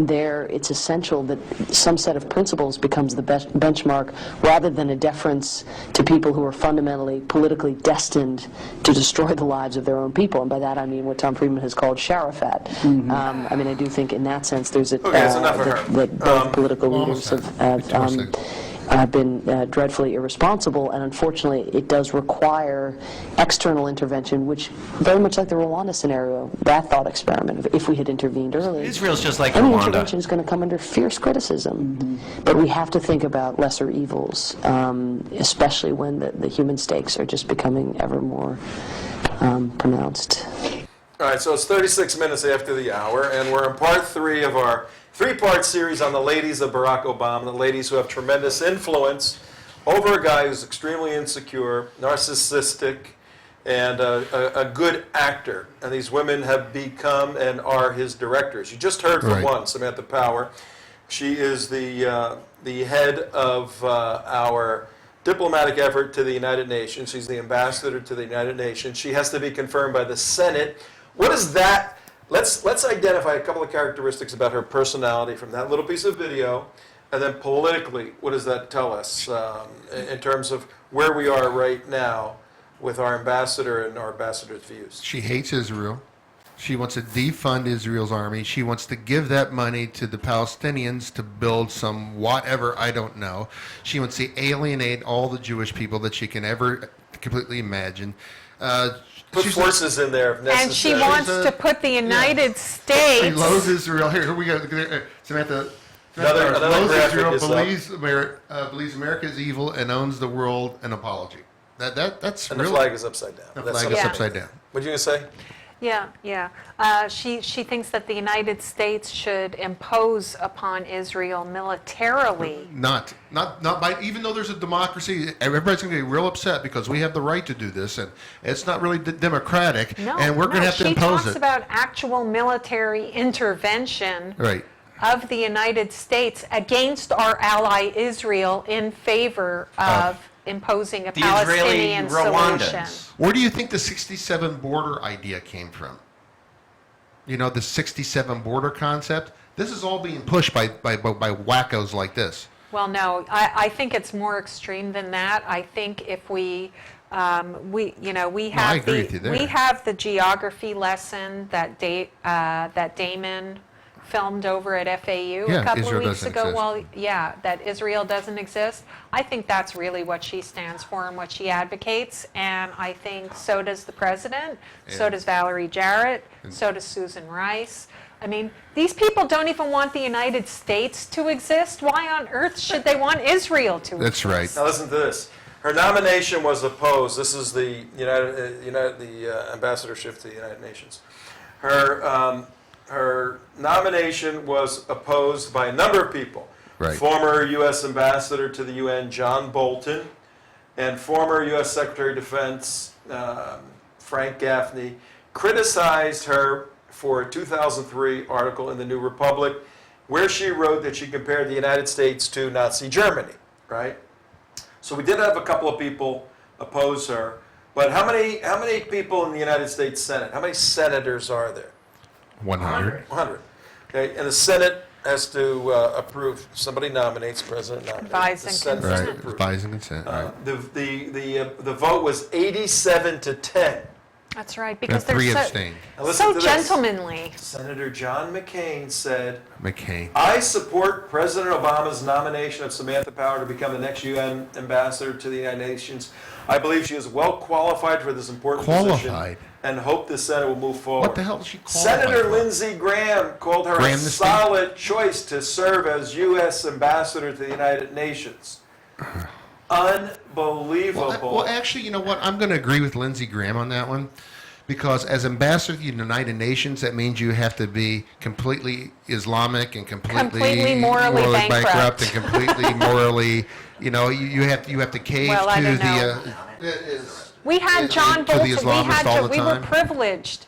Speaker 9: there, it's essential that some set of principles becomes the best benchmark, rather than a deference to people who are fundamentally politically destined to destroy the lives of their own people. And by that I mean what Tom Friedman has called Sharafat. I do think in that sense there's
Speaker 4: Okay, that's enough of her.
Speaker 9: that both political leaders have been dreadfully irresponsible, and unfortunately it does require external intervention, which, very much like the Rwanda scenario, that thought experiment, if we had intervened early,
Speaker 2: Israel's just like
Speaker 9: any
Speaker 2: Rwanda.
Speaker 9: intervention is going to come under fierce criticism. But we have to think about lesser evils, especially when the human stakes are just becoming ever more pronounced.
Speaker 4: All right, so it's 36 minutes after the hour, and we're in part 3 of our 3-part series on the ladies of Barack Obama, the ladies who have tremendous influence over a guy who's extremely insecure, narcissistic, and a good actor. And these women have become and are his directors. You just heard from one, Samantha Power. She is the head of our diplomatic effort to the United Nations. She's the ambassador to the United Nations. She has to be confirmed by the Senate. What is that? Let's identify a couple of characteristics about her personality from that little piece of video, and then politically, what does that tell us in terms of where we are right now with our ambassador and our ambassador's views?
Speaker 6: She hates Israel. She wants to defund Israel's army. She wants to give that money to the Palestinians to build some whatever, I don't know. She wants to alienate all the Jewish people that she can ever completely imagine.
Speaker 4: Put forces in there if necessary.
Speaker 5: And she wants to put the United States.
Speaker 6: She loathes Israel. Here we go. Samantha.
Speaker 4: Another
Speaker 6: loathes
Speaker 4: graphic
Speaker 6: Israel, believes America is evil, and owns the world an apology. That's
Speaker 4: and
Speaker 6: really,
Speaker 4: the flag is upside down.
Speaker 6: The flag is upside down.
Speaker 4: What are you going to say?
Speaker 5: Yeah. She thinks that the United States should impose upon Israel militarily.
Speaker 6: Not by, even though there's a democracy, everybody's going to be real upset because we have the right to do this, and it's not really democratic, and we're going to have to impose it.
Speaker 5: She talks about actual military intervention
Speaker 6: Right.
Speaker 5: of the United States against our ally Israel in favor of imposing a
Speaker 2: The
Speaker 5: Palestinian
Speaker 2: Israeli
Speaker 5: solution.
Speaker 2: Rwandans.
Speaker 6: Where do you think the 67 border idea came from? You know, the 67 border concept? This is all being pushed by wackos like this.
Speaker 5: Well, no, I think it's more extreme than that. I think if we have
Speaker 6: I agree with you there.
Speaker 5: we have the geography lesson that Damon filmed over at FAU a couple
Speaker 6: Israel
Speaker 5: of weeks
Speaker 6: doesn't
Speaker 5: ago.
Speaker 6: exist.
Speaker 5: Well, that Israel doesn't exist. I think that's really what she stands for and what she advocates, and I think so does the president, so does Valerie Jarrett, so does Susan Rice. I mean, these people don't even want the United States to exist. Why on earth should they want Israel to exist?
Speaker 6: That's right.
Speaker 4: Now listen to this. Her nomination was opposed. This is the ambassadorship to the United Nations. Her nomination was opposed by a number of people.
Speaker 6: Right.
Speaker 4: Former U.S. Ambassador to the UN, John Bolton, and former U.S. Secretary of Defense, Frank Gaffney, criticized her for a 2003 article in the New Republic where she wrote that she compared the United States to Nazi Germany, right? So we did have a couple of people oppose her, but how many people in the United States Senate? How many senators are there?
Speaker 6: 100.
Speaker 4: 100. Okay, and the Senate has to approve. Somebody nominates, President nominates.
Speaker 5: Advise
Speaker 4: the
Speaker 5: and
Speaker 4: Senate has
Speaker 5: consent.
Speaker 4: to
Speaker 6: Right.
Speaker 4: approve.
Speaker 6: Advise and consent. Right.
Speaker 4: The vote was 87-10.
Speaker 5: That's right, because
Speaker 6: And
Speaker 5: they're
Speaker 6: 3
Speaker 5: so,
Speaker 6: abstained.
Speaker 4: Now listen
Speaker 5: so
Speaker 4: to this.
Speaker 5: gentlemanly.
Speaker 4: Senator John McCain said,
Speaker 6: McCain.
Speaker 4: I support President Obama's nomination of Samantha Power to become the next UN ambassador to the United Nations. I believe she is well qualified for this important position and hope the Senate will move forward.
Speaker 6: What the hell is she qualified
Speaker 4: Senator
Speaker 6: for?
Speaker 4: Lindsey Graham called her a solid choice to serve as U.S. ambassador to the United Nations. Unbelievable.
Speaker 6: Well, actually, you know what? I'm going to agree with Lindsey Graham on that one. Because as ambassador to the United Nations, that means you have to be completely Islamic and completely
Speaker 5: morally bankrupt.
Speaker 6: and completely morally, you have to cave to
Speaker 5: We had John
Speaker 6: to the
Speaker 5: Bolton.
Speaker 6: Islamists all the
Speaker 5: We were
Speaker 6: time.
Speaker 5: privileged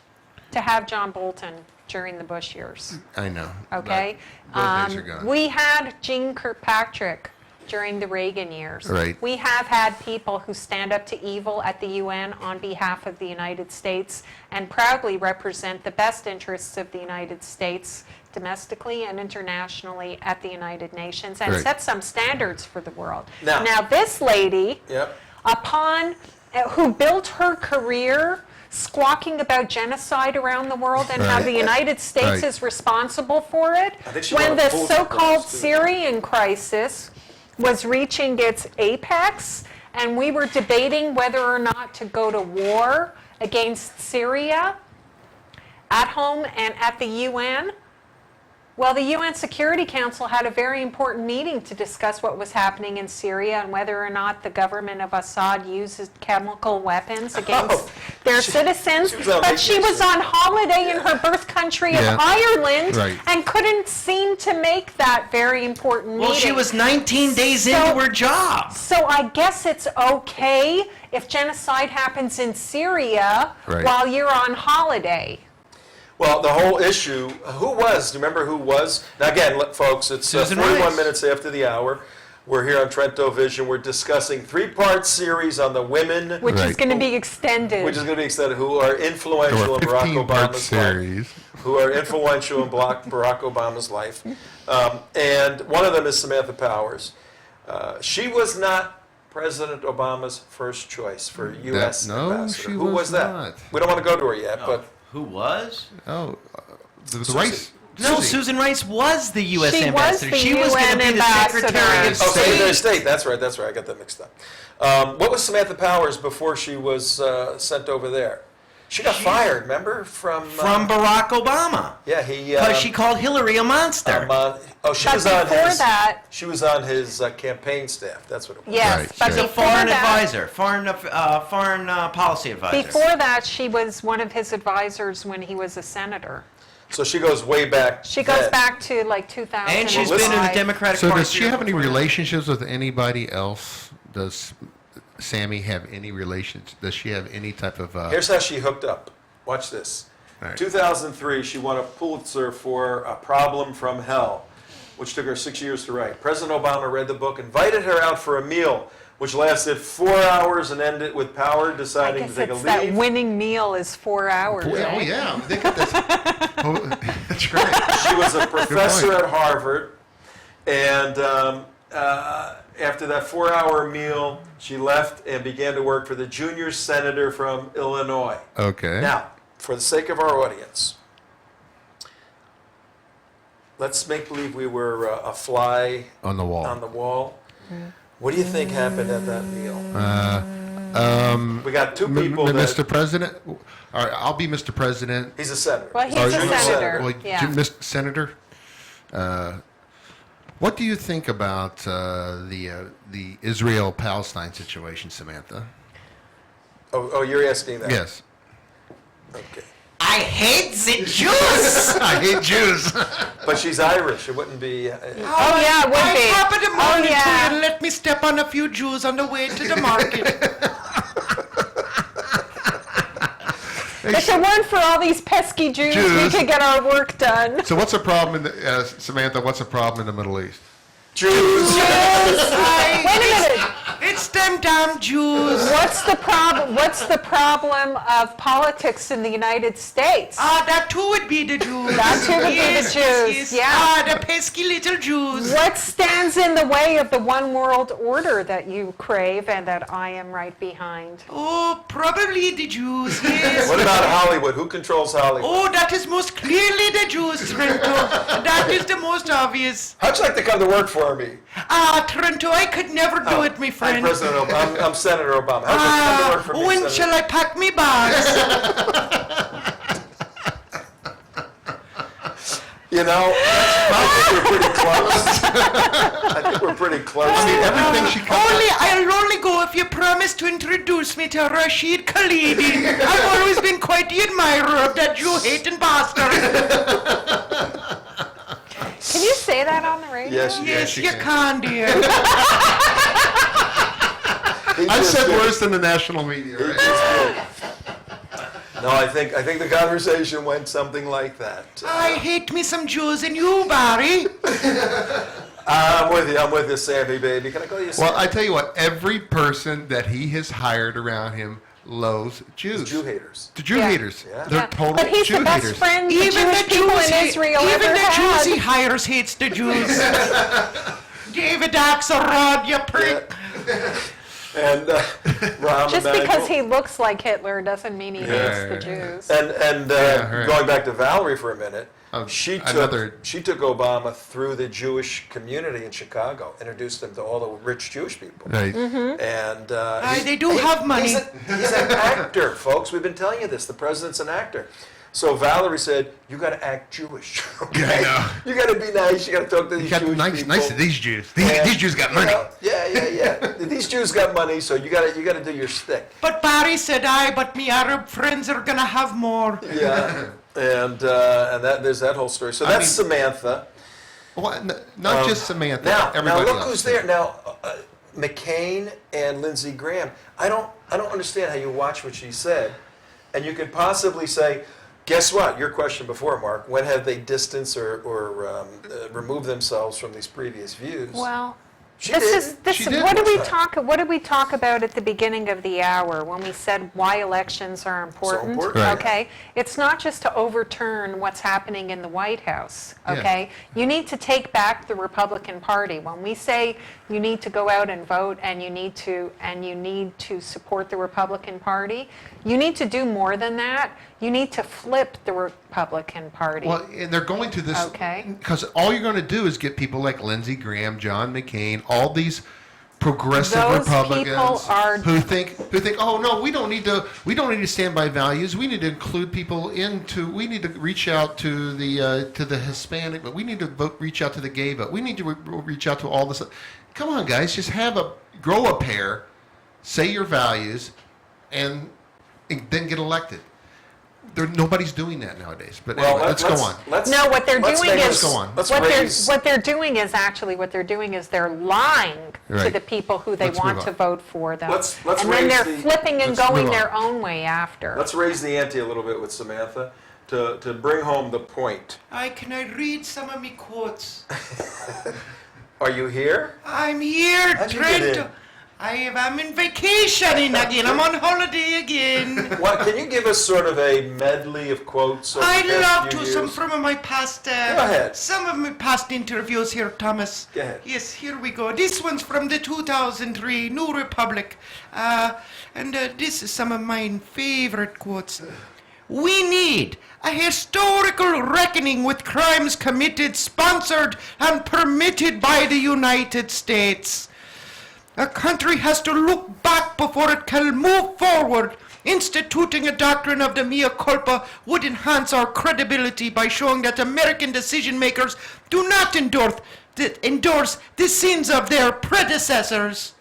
Speaker 5: to have John Bolton during the Bush years.
Speaker 6: I know.
Speaker 5: Okay,
Speaker 6: Those days are gone.
Speaker 5: we had Jeane Kirkpatrick during the Reagan years.
Speaker 6: Right.
Speaker 5: We have had people who stand up to evil at the UN on behalf of the United States and proudly represent the best interests of the United States domestically and internationally at the United Nations and set some standards for the world. Now this lady, who built her career squawking about genocide around the world and how the United States is responsible for it, when the so-called Syrian crisis was reaching its apex, and we were debating whether or not to go to war against Syria at home and at the UN. Well, the UN Security Council had a very important meeting to discuss what was happening in Syria and whether or not the government of Assad uses chemical weapons against their citizens. She was on holiday in her birth country of Ireland and couldn't seem to make that very important meeting.
Speaker 2: Well, she was 19 days into her job.
Speaker 5: So I guess it's okay if genocide happens in Syria while you're on holiday.
Speaker 4: Well, the whole issue, do you remember who was? Now again, folks, it's 41 minutes after the hour. We're here on TrentoVision. We're discussing 3-part series on the women.
Speaker 5: Which is going to be extended.
Speaker 4: Who are influential in Barack Obama's life. Who are influential in Barack Obama's life. And one of them is Samantha Powers. She was not President Obama's first choice for U.S. ambassador. Who was that? We don't want to go to her yet, but...
Speaker 2: Who was?
Speaker 6: Oh, the Rice.
Speaker 2: No, Susan Rice was the U.S.
Speaker 5: She
Speaker 2: ambassador.
Speaker 5: Was the
Speaker 2: she was going to be the Secretary of State.
Speaker 4: Secretary of State. That's right. I got that mixed up. What was Samantha Powers before she was sent over there? She got fired, remember? From
Speaker 2: Barack Obama.
Speaker 4: Yeah,
Speaker 2: because she called Hillary a monster.
Speaker 4: She was on his campaign staff. That's what it was.
Speaker 5: Yes,
Speaker 2: she's a foreign advisor, foreign policy advisor.
Speaker 5: Before that, she was one of his advisors when he was a senator.
Speaker 4: So she goes way back.
Speaker 5: She goes back to like 2000.
Speaker 2: And she's been in the Democratic Party.
Speaker 6: So does she have any relationships with anybody else? Does Sammy have any relations? Does she have any type of...
Speaker 4: Here's how she hooked up. Watch this. Right. 2003, she won a Pulitzer for A Problem from Hell, which took her 6 years to write. President Obama read the book, invited her out for a meal, which lasted 4 hours and ended with Power deciding to take a leave.
Speaker 5: That winning meal is 4 hours.
Speaker 6: Oh, yeah. They got this. That's right.
Speaker 4: She was a professor at Harvard, and after that 4-hour meal, she left and began to work for the junior senator from Illinois.
Speaker 6: Okay.
Speaker 4: Now, for the sake of our audience, let's make believe we were a fly
Speaker 6: on the wall.
Speaker 4: What do you think happened at that meal? We got two people.
Speaker 6: Mr. President? All right, I'll be Mr. President.
Speaker 4: He's a senator.
Speaker 5: Well, he's a senator.
Speaker 6: Well, Mr. Senator, what do you think about the Israel-Palestine situation, Samantha?
Speaker 4: Oh, you're asking that?
Speaker 6: Yes.
Speaker 4: Okay.
Speaker 2: I hate the Jews.
Speaker 6: I hate Jews.
Speaker 4: But she's Irish. It wouldn't be.
Speaker 5: It would be.
Speaker 2: Happened to morning and let me step on a few Jews on the way to the market.
Speaker 5: If it weren't for all these pesky Jews, we could get our work done.
Speaker 6: So what's the problem in Samantha? What's the problem in the Middle East?
Speaker 4: Jews.
Speaker 5: Wait a minute.
Speaker 2: It's them damn Jews.
Speaker 5: What's the problem? What's the problem of politics in the United States?
Speaker 2: That too would be the Jews.
Speaker 5: That too would be the Jews.
Speaker 2: Yes.
Speaker 5: Yeah.
Speaker 2: The pesky little Jews.
Speaker 5: What stands in the way of the one world order that you crave and that I am right behind?
Speaker 2: Oh, probably the Jews. Yes.
Speaker 4: What about Hollywood? Who controls Hollywood?
Speaker 2: Oh, that is most clearly the Jews, Trento. That is the most obvious.
Speaker 4: How'd you like to come to work for me?
Speaker 2: Trento, I could never do it, my friend.
Speaker 4: I'm President Obama. I'm Senator Obama. How'd you come to work for me,
Speaker 2: when
Speaker 4: Senator?
Speaker 2: shall I pack me bags?
Speaker 4: You know, I think we're pretty close. I think we're pretty close.
Speaker 6: I mean, everything she comes
Speaker 2: I'll only go if you promise to introduce me to Rashid Khalidi. I've always been quite the admirer of that Jew-hating bastard.
Speaker 5: Can you say that on the radio?
Speaker 4: Yes,
Speaker 2: you can, dear.
Speaker 6: I've said worse than the national media. Right?
Speaker 4: No, I think the conversation went something like that.
Speaker 2: I hate me some Jews and you, Barry.
Speaker 4: I'm with you, Sammy, baby. Can I call you Sammy?
Speaker 6: Well, I tell you what, every person that he has hired around him loathes Jews.
Speaker 4: Jew haters.
Speaker 6: The Jew haters.
Speaker 4: Yeah.
Speaker 6: They're total
Speaker 5: But he's
Speaker 6: Jew
Speaker 5: the best
Speaker 6: haters.
Speaker 5: friend the Jewish people in Israel ever
Speaker 2: Even the
Speaker 5: had.
Speaker 2: Jews he hires hates the Jews. David Axelrod, you prick.
Speaker 4: Yeah. And Rahm
Speaker 5: Just
Speaker 4: Emanuel.
Speaker 5: because he looks like Hitler doesn't mean he hates the Jews.
Speaker 4: And going back to Valerie for a minute, She
Speaker 6: another.
Speaker 4: took Obama through the Jewish community in Chicago, introduced him to all the rich Jewish people.
Speaker 6: Right.
Speaker 4: And
Speaker 2: they do have money.
Speaker 4: He's an actor, folks. We've been telling you this. The president's an actor. So Valerie said, "You got to act Jewish. Okay?
Speaker 6: Yeah, I know.
Speaker 4: You got to be nice. You got to talk to these Jewish people.
Speaker 6: Nice to these Jews. These Jews got money.
Speaker 4: Yeah. These Jews got money, so you got to do your stick."
Speaker 2: But Barry said, but me Arab friends are gonna have more.
Speaker 4: Yeah, and that there's that whole story. So that's Samantha.
Speaker 6: Well, not just Samantha.
Speaker 4: Now
Speaker 6: everybody
Speaker 4: look
Speaker 6: else.
Speaker 4: who's there. Now McCain and Lindsey Graham. I don't understand how you watch what she said, and you could possibly say, guess what? Your question before, Mark. When have they distanced or removed themselves from these previous views?
Speaker 5: Well,
Speaker 4: She
Speaker 5: this
Speaker 4: did.
Speaker 5: is what did we talk about at the beginning of the hour when we said why elections are important?
Speaker 6: Right.
Speaker 5: Okay, it's not just to overturn what's happening in the White House. Okay, you need to take back the Republican Party. When we say you need to go out and vote and you need to support the Republican Party, you need to do more than that. You need to flip the Republican Party.
Speaker 6: Well, and they're going to this because all you're going to do is get people like Lindsey Graham, John McCain, all these progressive
Speaker 5: Those
Speaker 6: Republicans
Speaker 5: people are-
Speaker 6: who think, oh no, we don't need to stand by values. We need to include people we need to reach out to the Hispanic, but we need to reach out to the gay vote. We need to reach out to all this. Come on, guys, just grow a pair, say your values, and then get elected. Nobody's doing that nowadays. But anyway, let's go on.
Speaker 5: No, what they're doing is
Speaker 4: what
Speaker 5: they're doing is they're lying to the people who they want to vote for them,
Speaker 4: Let's
Speaker 5: and then they're
Speaker 4: raise
Speaker 5: flipping and
Speaker 6: let's
Speaker 5: going
Speaker 6: move on.
Speaker 5: their own way after.
Speaker 4: Let's raise the ante a little bit with Samantha to bring home the point.
Speaker 2: Can I read some of me quotes?
Speaker 4: Are you here?
Speaker 2: I'm here,
Speaker 4: How'd you get in?
Speaker 2: Trento. I'm in vacationing again. I'm on holiday again.
Speaker 4: Can you give us sort of a medley of quotes? Over
Speaker 2: I'd
Speaker 4: the past
Speaker 2: love
Speaker 4: few
Speaker 2: to.
Speaker 4: years?
Speaker 2: Some of my past.
Speaker 4: Go ahead.
Speaker 2: Some of my past interviews here, Thomas.
Speaker 4: Go ahead.
Speaker 2: Yes, here we go. This one's from the 2003 New Republic, and this is some of my favorite quotes. We need a historical reckoning with crimes committed, sponsored, and permitted by the United States. A country has to look back before it can move forward. Instituting a doctrine of the mea culpa would enhance our credibility by showing that American decision makers do not endorse the sins of their predecessors.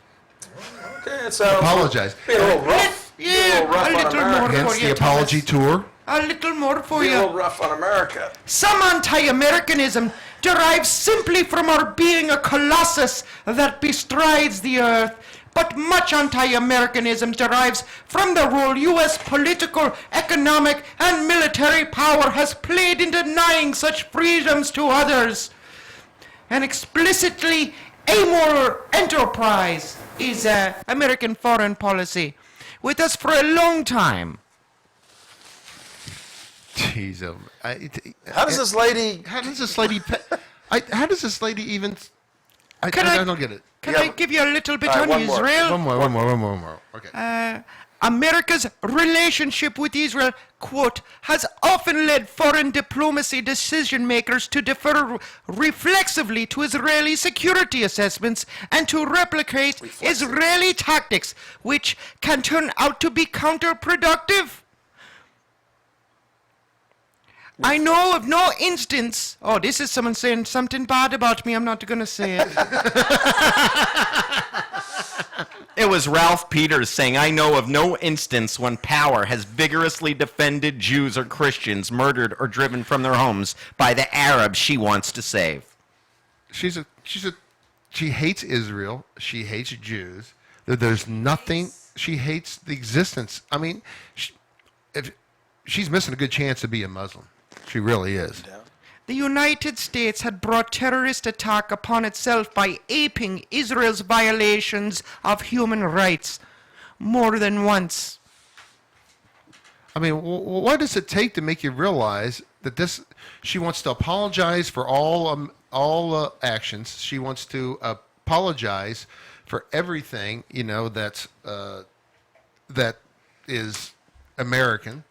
Speaker 4: Okay, it sounds
Speaker 6: Apologize.
Speaker 4: Be a little rough.
Speaker 2: Yeah,
Speaker 4: Be a little rough
Speaker 2: a
Speaker 4: on
Speaker 2: little
Speaker 4: America.
Speaker 2: more.
Speaker 6: Hence
Speaker 2: for you,
Speaker 6: the apology
Speaker 2: Thomas.
Speaker 6: tour.
Speaker 2: A little more for
Speaker 4: Be a
Speaker 2: you.
Speaker 4: little rough on America.
Speaker 2: Some anti-Americanism derives simply from our being a colossus that bestrides the earth. But much anti-Americanism derives from the role U.S. political, economic, and military power has played in denying such freedoms to others. An explicitly amoral enterprise is American foreign policy, with us for a long time.
Speaker 6: Jeez,
Speaker 4: How does this lady?
Speaker 6: How does this lady even? I don't get it.
Speaker 2: Can I give you a little bit on
Speaker 4: one more.
Speaker 2: Israel?
Speaker 6: One more. Okay.
Speaker 2: America's relationship with Israel, quote, has often led foreign diplomacy decision makers to defer reflexively to Israeli security assessments and to replicate Israeli tactics, which can turn out to be counterproductive. I know of no instance. Oh, this is someone saying something bad about me. I'm not going to say it.
Speaker 10: It was Ralph Peters saying, I know of no instance when power has vigorously defended Jews or Christians murdered or driven from their homes by the Arabs she wants to save.
Speaker 6: She hates Israel. She hates Jews. There's nothing. She hates the existence. I mean, she's missing a good chance to be a Muslim. She really is.
Speaker 2: The United States had brought terrorist attack upon itself by aping Israel's violations of human rights more than once.
Speaker 6: I mean, what does it take to make you realize that she wants to apologize for all actions. She wants to apologize for everything, that is American.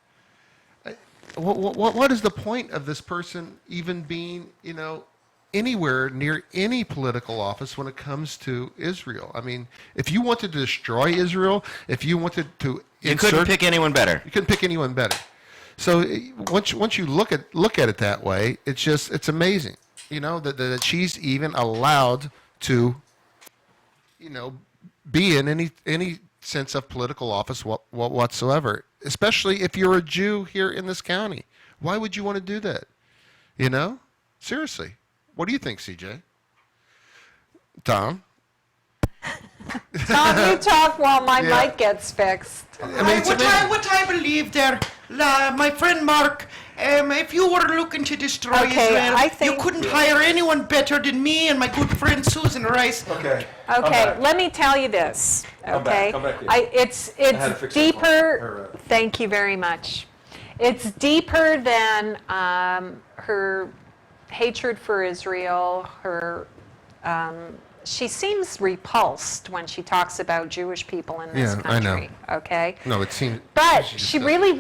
Speaker 6: what is the point of this person even being, anywhere near any political office when it comes to Israel? I mean, if you wanted to destroy Israel, if you wanted to
Speaker 10: You couldn't pick anyone better.
Speaker 6: You couldn't pick anyone better. So once you look at it that way, it's amazing, that she's even allowed to, be in any sense of political office whatsoever. Especially if you're a Jew here in this county, why would you want to do that? Seriously, what do you think, CJ? Tom?
Speaker 5: Tom, you talk while my
Speaker 6: Yeah.
Speaker 5: mic gets fixed.
Speaker 2: What I believe there, my friend Mark, if you were looking to destroy
Speaker 5: Okay,
Speaker 2: Israel,
Speaker 5: I think-
Speaker 2: you couldn't hire anyone better than me and my good friend Susan Rice.
Speaker 4: Okay.
Speaker 5: Okay, let me tell you this,
Speaker 4: Come back,
Speaker 5: okay?
Speaker 4: come back here.
Speaker 5: It's
Speaker 4: had to fix that phone.
Speaker 5: deeper, thank you very much. It's deeper than her hatred for Israel, she seems repulsed when she talks about Jewish people in this
Speaker 6: Yeah, I know.
Speaker 5: country, okay?
Speaker 6: No, it seems.
Speaker 5: But she really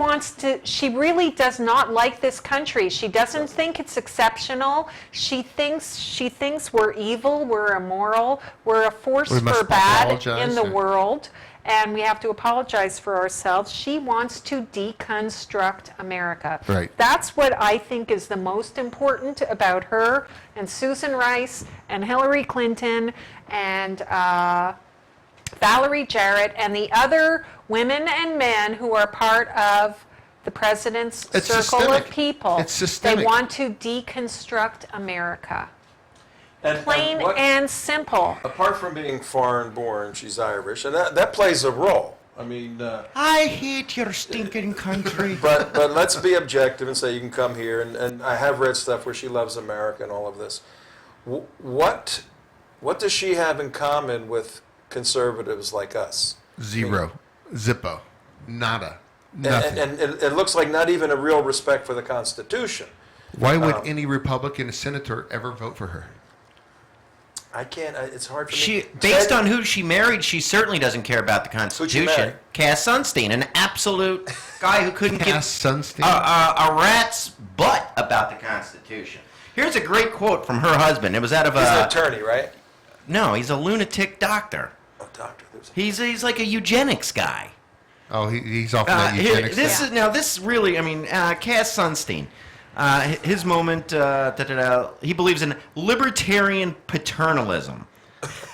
Speaker 5: does not like this country. She doesn't think it's exceptional. She thinks we're evil, we're immoral, we're a force
Speaker 6: We must
Speaker 5: for bad
Speaker 6: apologize,
Speaker 5: in the
Speaker 6: yeah.
Speaker 5: world, and we have to apologize for ourselves. She wants to deconstruct America.
Speaker 6: Right.
Speaker 5: That's what I think is the most important about her and Susan Rice and Hillary Clinton and Valerie Jarrett and the other women and men who are part of the president's
Speaker 6: It's
Speaker 5: circle
Speaker 6: systemic.
Speaker 5: of people.
Speaker 6: It's systemic.
Speaker 5: They want to deconstruct America.
Speaker 4: And
Speaker 5: Plain
Speaker 4: what-
Speaker 5: and simple.
Speaker 4: apart from being foreign-born, she's Irish, and that plays a role. I mean,
Speaker 2: I hate your stinking country.
Speaker 4: but let's be objective and say you can come here, and I have read stuff where she loves America and all of this. What does she have in common with conservatives like us?
Speaker 6: Zero. Zippo. Nada.
Speaker 4: And,
Speaker 6: Nothing.
Speaker 4: and it looks like not even a real respect for the Constitution.
Speaker 6: Why would any Republican senator ever vote for her?
Speaker 4: I can't. It's hard for
Speaker 2: She,
Speaker 4: me.
Speaker 2: based on who she married, she certainly doesn't care about the Constitution.
Speaker 4: marry?
Speaker 2: Cass Sunstein, an absolute guy who couldn't
Speaker 6: Cass
Speaker 2: give
Speaker 6: Sunstein?
Speaker 2: a rat's butt about the Constitution. Here's a great quote from her husband. It was out of
Speaker 4: He's an attorney, right?
Speaker 2: No, he's a lunatic doctor.
Speaker 4: Oh, doctor.
Speaker 2: He's like a eugenics guy.
Speaker 6: Oh, he's off that
Speaker 2: Here-
Speaker 6: eugenics.
Speaker 2: this
Speaker 6: thing.
Speaker 2: is now. This really, I mean, Cass Sunstein. His moment. He believes in libertarian paternalism.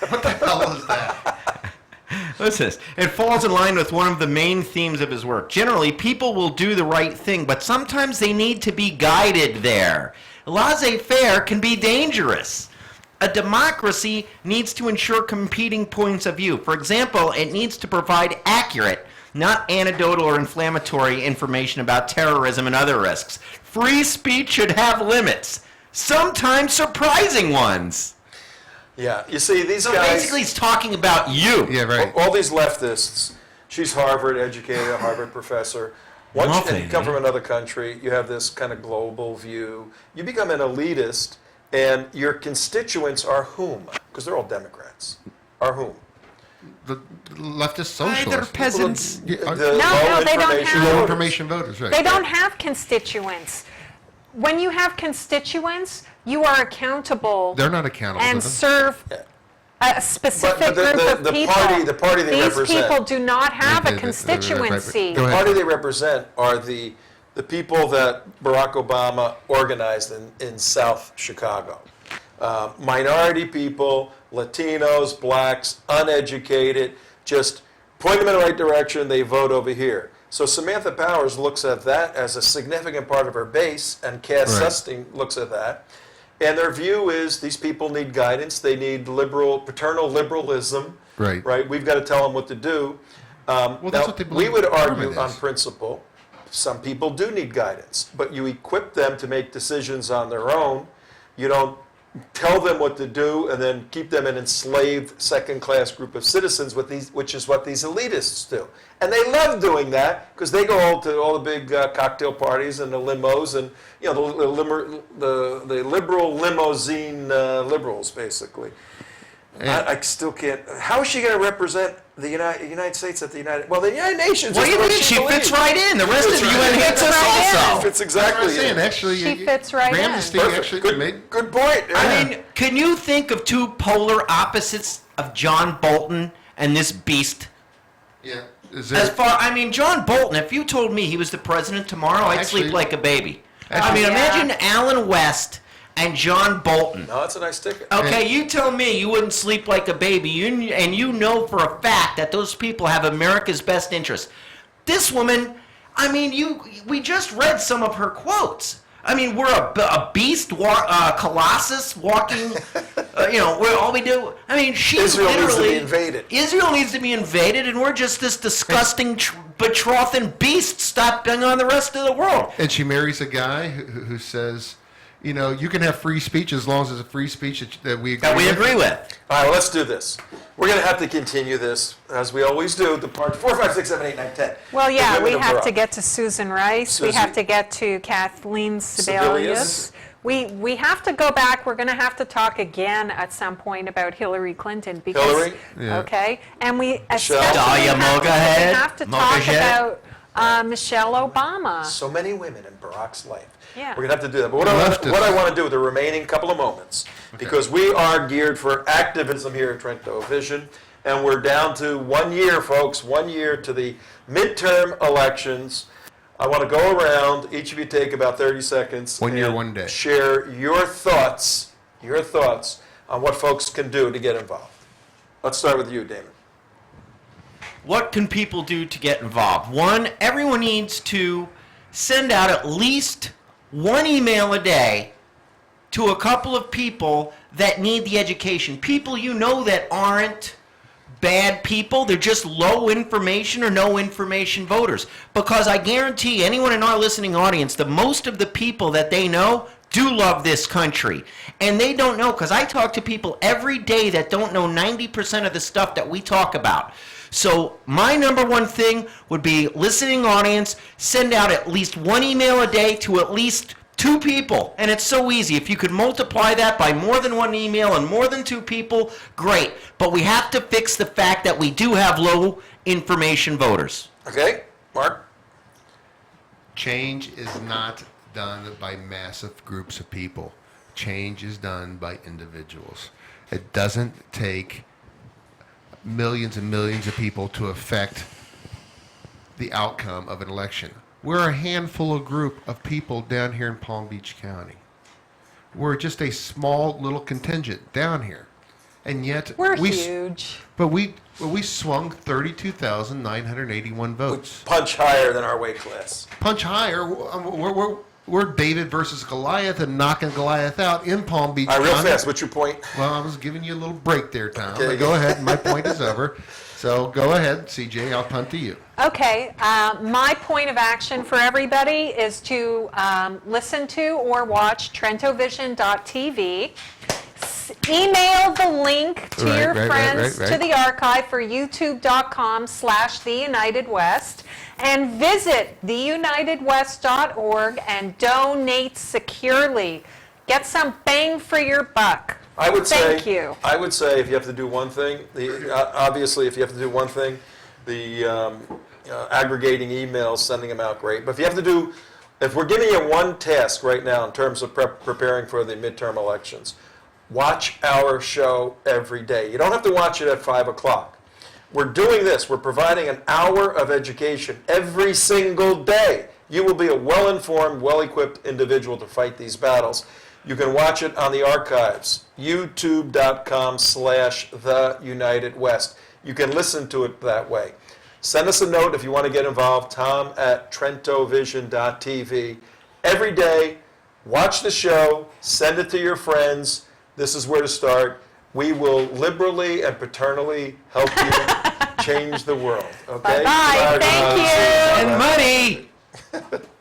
Speaker 6: What the hell is that?
Speaker 2: What's this? It falls in line with one of the main themes of his work. Generally, people will do the right thing, but sometimes they need to be guided there. Laissez-faire can be dangerous. A democracy needs to ensure competing points of view. For example, it needs to provide accurate, not anecdotal or inflammatory information about terrorism and other risks. Free speech should have limits, sometimes surprising ones.
Speaker 4: Yeah. You see, these
Speaker 2: So
Speaker 4: guys.
Speaker 2: basically, he's talking about you.
Speaker 6: Yeah, right.
Speaker 4: All these leftists, she's Harvard educated, a Harvard professor. Once you, and you come from another country, you have this kind of global view. You become an elitist, and your constituents are whom? Because they're all Democrats. Are whom?
Speaker 6: The leftist
Speaker 2: They're
Speaker 6: socialists.
Speaker 2: peasants.
Speaker 4: The
Speaker 5: No,
Speaker 4: low
Speaker 5: they don't
Speaker 4: information
Speaker 5: have-
Speaker 6: Low
Speaker 4: voters.
Speaker 6: information voters, right?
Speaker 5: They don't have constituents. When you have constituents, you are accountable
Speaker 6: They're not accountable
Speaker 5: and
Speaker 6: to them.
Speaker 5: serve a specific
Speaker 4: But the-
Speaker 5: group of
Speaker 4: the
Speaker 5: people.
Speaker 4: party they
Speaker 5: These
Speaker 4: represent.
Speaker 5: people do not have
Speaker 6: Right,
Speaker 5: a
Speaker 6: right,
Speaker 5: constituency.
Speaker 6: Go
Speaker 4: The
Speaker 6: ahead.
Speaker 4: party they represent are the people that Barack Obama organized in South Chicago. Minority people, Latinos, blacks, uneducated, just point them in the right direction, they vote over here. So Samantha Powers looks at that as a significant part of her base, and Cass
Speaker 6: Right.
Speaker 4: Sunstein looks at that. And their view is these people need guidance, they need paternal liberalism.
Speaker 6: Right.
Speaker 4: Right? We've got to tell them what to do.
Speaker 6: Well, that's what they
Speaker 4: we
Speaker 6: believe
Speaker 4: would
Speaker 6: the
Speaker 4: argue
Speaker 6: government
Speaker 4: on
Speaker 6: is.
Speaker 4: principle, some people do need guidance, but you equip them to make decisions on their own. You don't tell them what to do and then keep them an enslaved second-class group of citizens, which is what these elitists do. And they love doing that because they go to all the big cocktail parties and the limos and the liberal limousine liberals, basically. I still can't. How is she going to represent the United States at the United? Well, the United Nations.
Speaker 2: What
Speaker 4: is
Speaker 2: do you
Speaker 4: what
Speaker 2: mean she
Speaker 4: believe.
Speaker 2: fits right in. The rest of the UN hates us
Speaker 5: right in.
Speaker 2: also.
Speaker 4: Fits
Speaker 6: That's what
Speaker 4: exactly
Speaker 6: I'm saying.
Speaker 4: in.
Speaker 6: Actually,
Speaker 5: She fits right in.
Speaker 6: Ramsey
Speaker 4: Perfect.
Speaker 6: actually made.
Speaker 4: Good point. Yeah.
Speaker 2: I mean, can you think of two polar opposites of John Bolton and this beast?
Speaker 6: Yeah.
Speaker 2: John Bolton, if you told me he was the president tomorrow, I'd
Speaker 6: Actually-
Speaker 2: sleep like a baby.
Speaker 6: Actually-
Speaker 2: Imagine Alan West and John Bolton.
Speaker 4: No, that's a nice ticket.
Speaker 2: Okay, you tell me you wouldn't sleep like a baby, and you know for a fact that those people have America's best interest. This woman, we just read some of her quotes. We're a beast, colossus walking, we're all we do. She
Speaker 4: Israel
Speaker 2: literally...
Speaker 4: needs to be invaded.
Speaker 2: Israel needs to be invaded, and we're just this disgusting, betrothing beast stopping on the rest of the world.
Speaker 6: And she marries a guy who says, you can have free speech as long as it's a free speech that we agree with.
Speaker 4: All right, well, let's do this. We're going to have to continue this, as we always do, the part 4, 5, 6, 7, 8, 9, 10.
Speaker 5: Well, yeah,
Speaker 4: The
Speaker 5: we
Speaker 4: women of
Speaker 5: have
Speaker 4: Iraq.
Speaker 5: to get to Susan Rice. We
Speaker 4: Susan-
Speaker 5: have to get to Kathleen Sebelius. We have to go back. We're going to have to talk again at some point about Hillary Clinton. Because,
Speaker 4: Hillary?
Speaker 6: Yeah.
Speaker 5: Okay. And we
Speaker 4: Michelle?
Speaker 5: especially
Speaker 2: Dahlia Mogahed?
Speaker 5: have to talk
Speaker 2: Mogahed?
Speaker 5: about Michelle Obama.
Speaker 4: So many women in Barack's life.
Speaker 5: Yeah.
Speaker 4: We're going to have to do that. But what
Speaker 6: Leftist.
Speaker 4: I want to do with the remaining couple of moments, because we are geared for activism here at TrentoVision, and we're down to 1 year, folks, 1 year to the midterm elections. I want to go around. Each of you take about 30 seconds.
Speaker 6: 1 year,
Speaker 4: and
Speaker 6: 1 day.
Speaker 4: Share your thoughts on what folks can do to get involved. Let's start with you, Damon.
Speaker 2: What can people do to get involved? One, everyone needs to send out at least one email a day to a couple of people that need the education. People that aren't bad people, they're just low information or no information voters. Because I guarantee anyone in our listening audience, the most of the people that they know do love this country. And they don't know, because I talk to people every day that don't know 90% of the stuff that we talk about. So my number one thing would be, listening audience, send out at least one email a day to at least 2 people. And it's so easy. If you could multiply that by more than one email and more than 2 people, great. But we have to fix the fact that we do have low information voters.
Speaker 4: Okay, Mark?
Speaker 6: Change is not done by massive groups of people. Change is done by individuals. It doesn't take millions and millions of people to affect the outcome of an election. We're a handful of group of people down here in Palm Beach County. We're just a small little contingent down here. And yet
Speaker 5: We're huge.
Speaker 6: But we swung 32,981 votes.
Speaker 4: Punch higher than our weight class.
Speaker 6: Punch higher. We're David versus Goliath and knocking Goliath out in Palm Beach
Speaker 4: All right, real
Speaker 6: County.
Speaker 4: fast, what's your point?
Speaker 6: Well, I was giving you a little break there, Tom.
Speaker 4: Okay.
Speaker 6: But go ahead. My point is over. So go ahead, CJ. I'll punt to you.
Speaker 5: Okay, my point of action for everybody is to listen to or watch TrentoVision.tv. Email the link to your friends to the archive for youtube.com/theunitedwest, and visit theunitedwest.org and donate securely. Get some bang for your buck.
Speaker 4: I would
Speaker 5: Thank
Speaker 4: say,
Speaker 5: you.
Speaker 4: I would say if you have to do one thing, obviously if you have to do one thing, the aggregating emails, sending them out, great. But if you have to do, if we're giving you one task right now in terms of preparing for the midterm elections, watch our show every day. You don't have to watch it at 5 o'clock. We're doing this. We're providing an hour of education every single day. You will be a well-informed, well-equipped individual to fight these battles. You can watch it on the archives, youtube.com/theunitedwest. You can listen to it that way. Send us a note if you want to get involved, tom@trentovision.tv. Every day, watch the show, send it to your friends. This is where to start. We will liberally and paternally help you change the world. Okay?
Speaker 5: Bye-bye. Thank you.
Speaker 2: And money!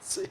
Speaker 4: See.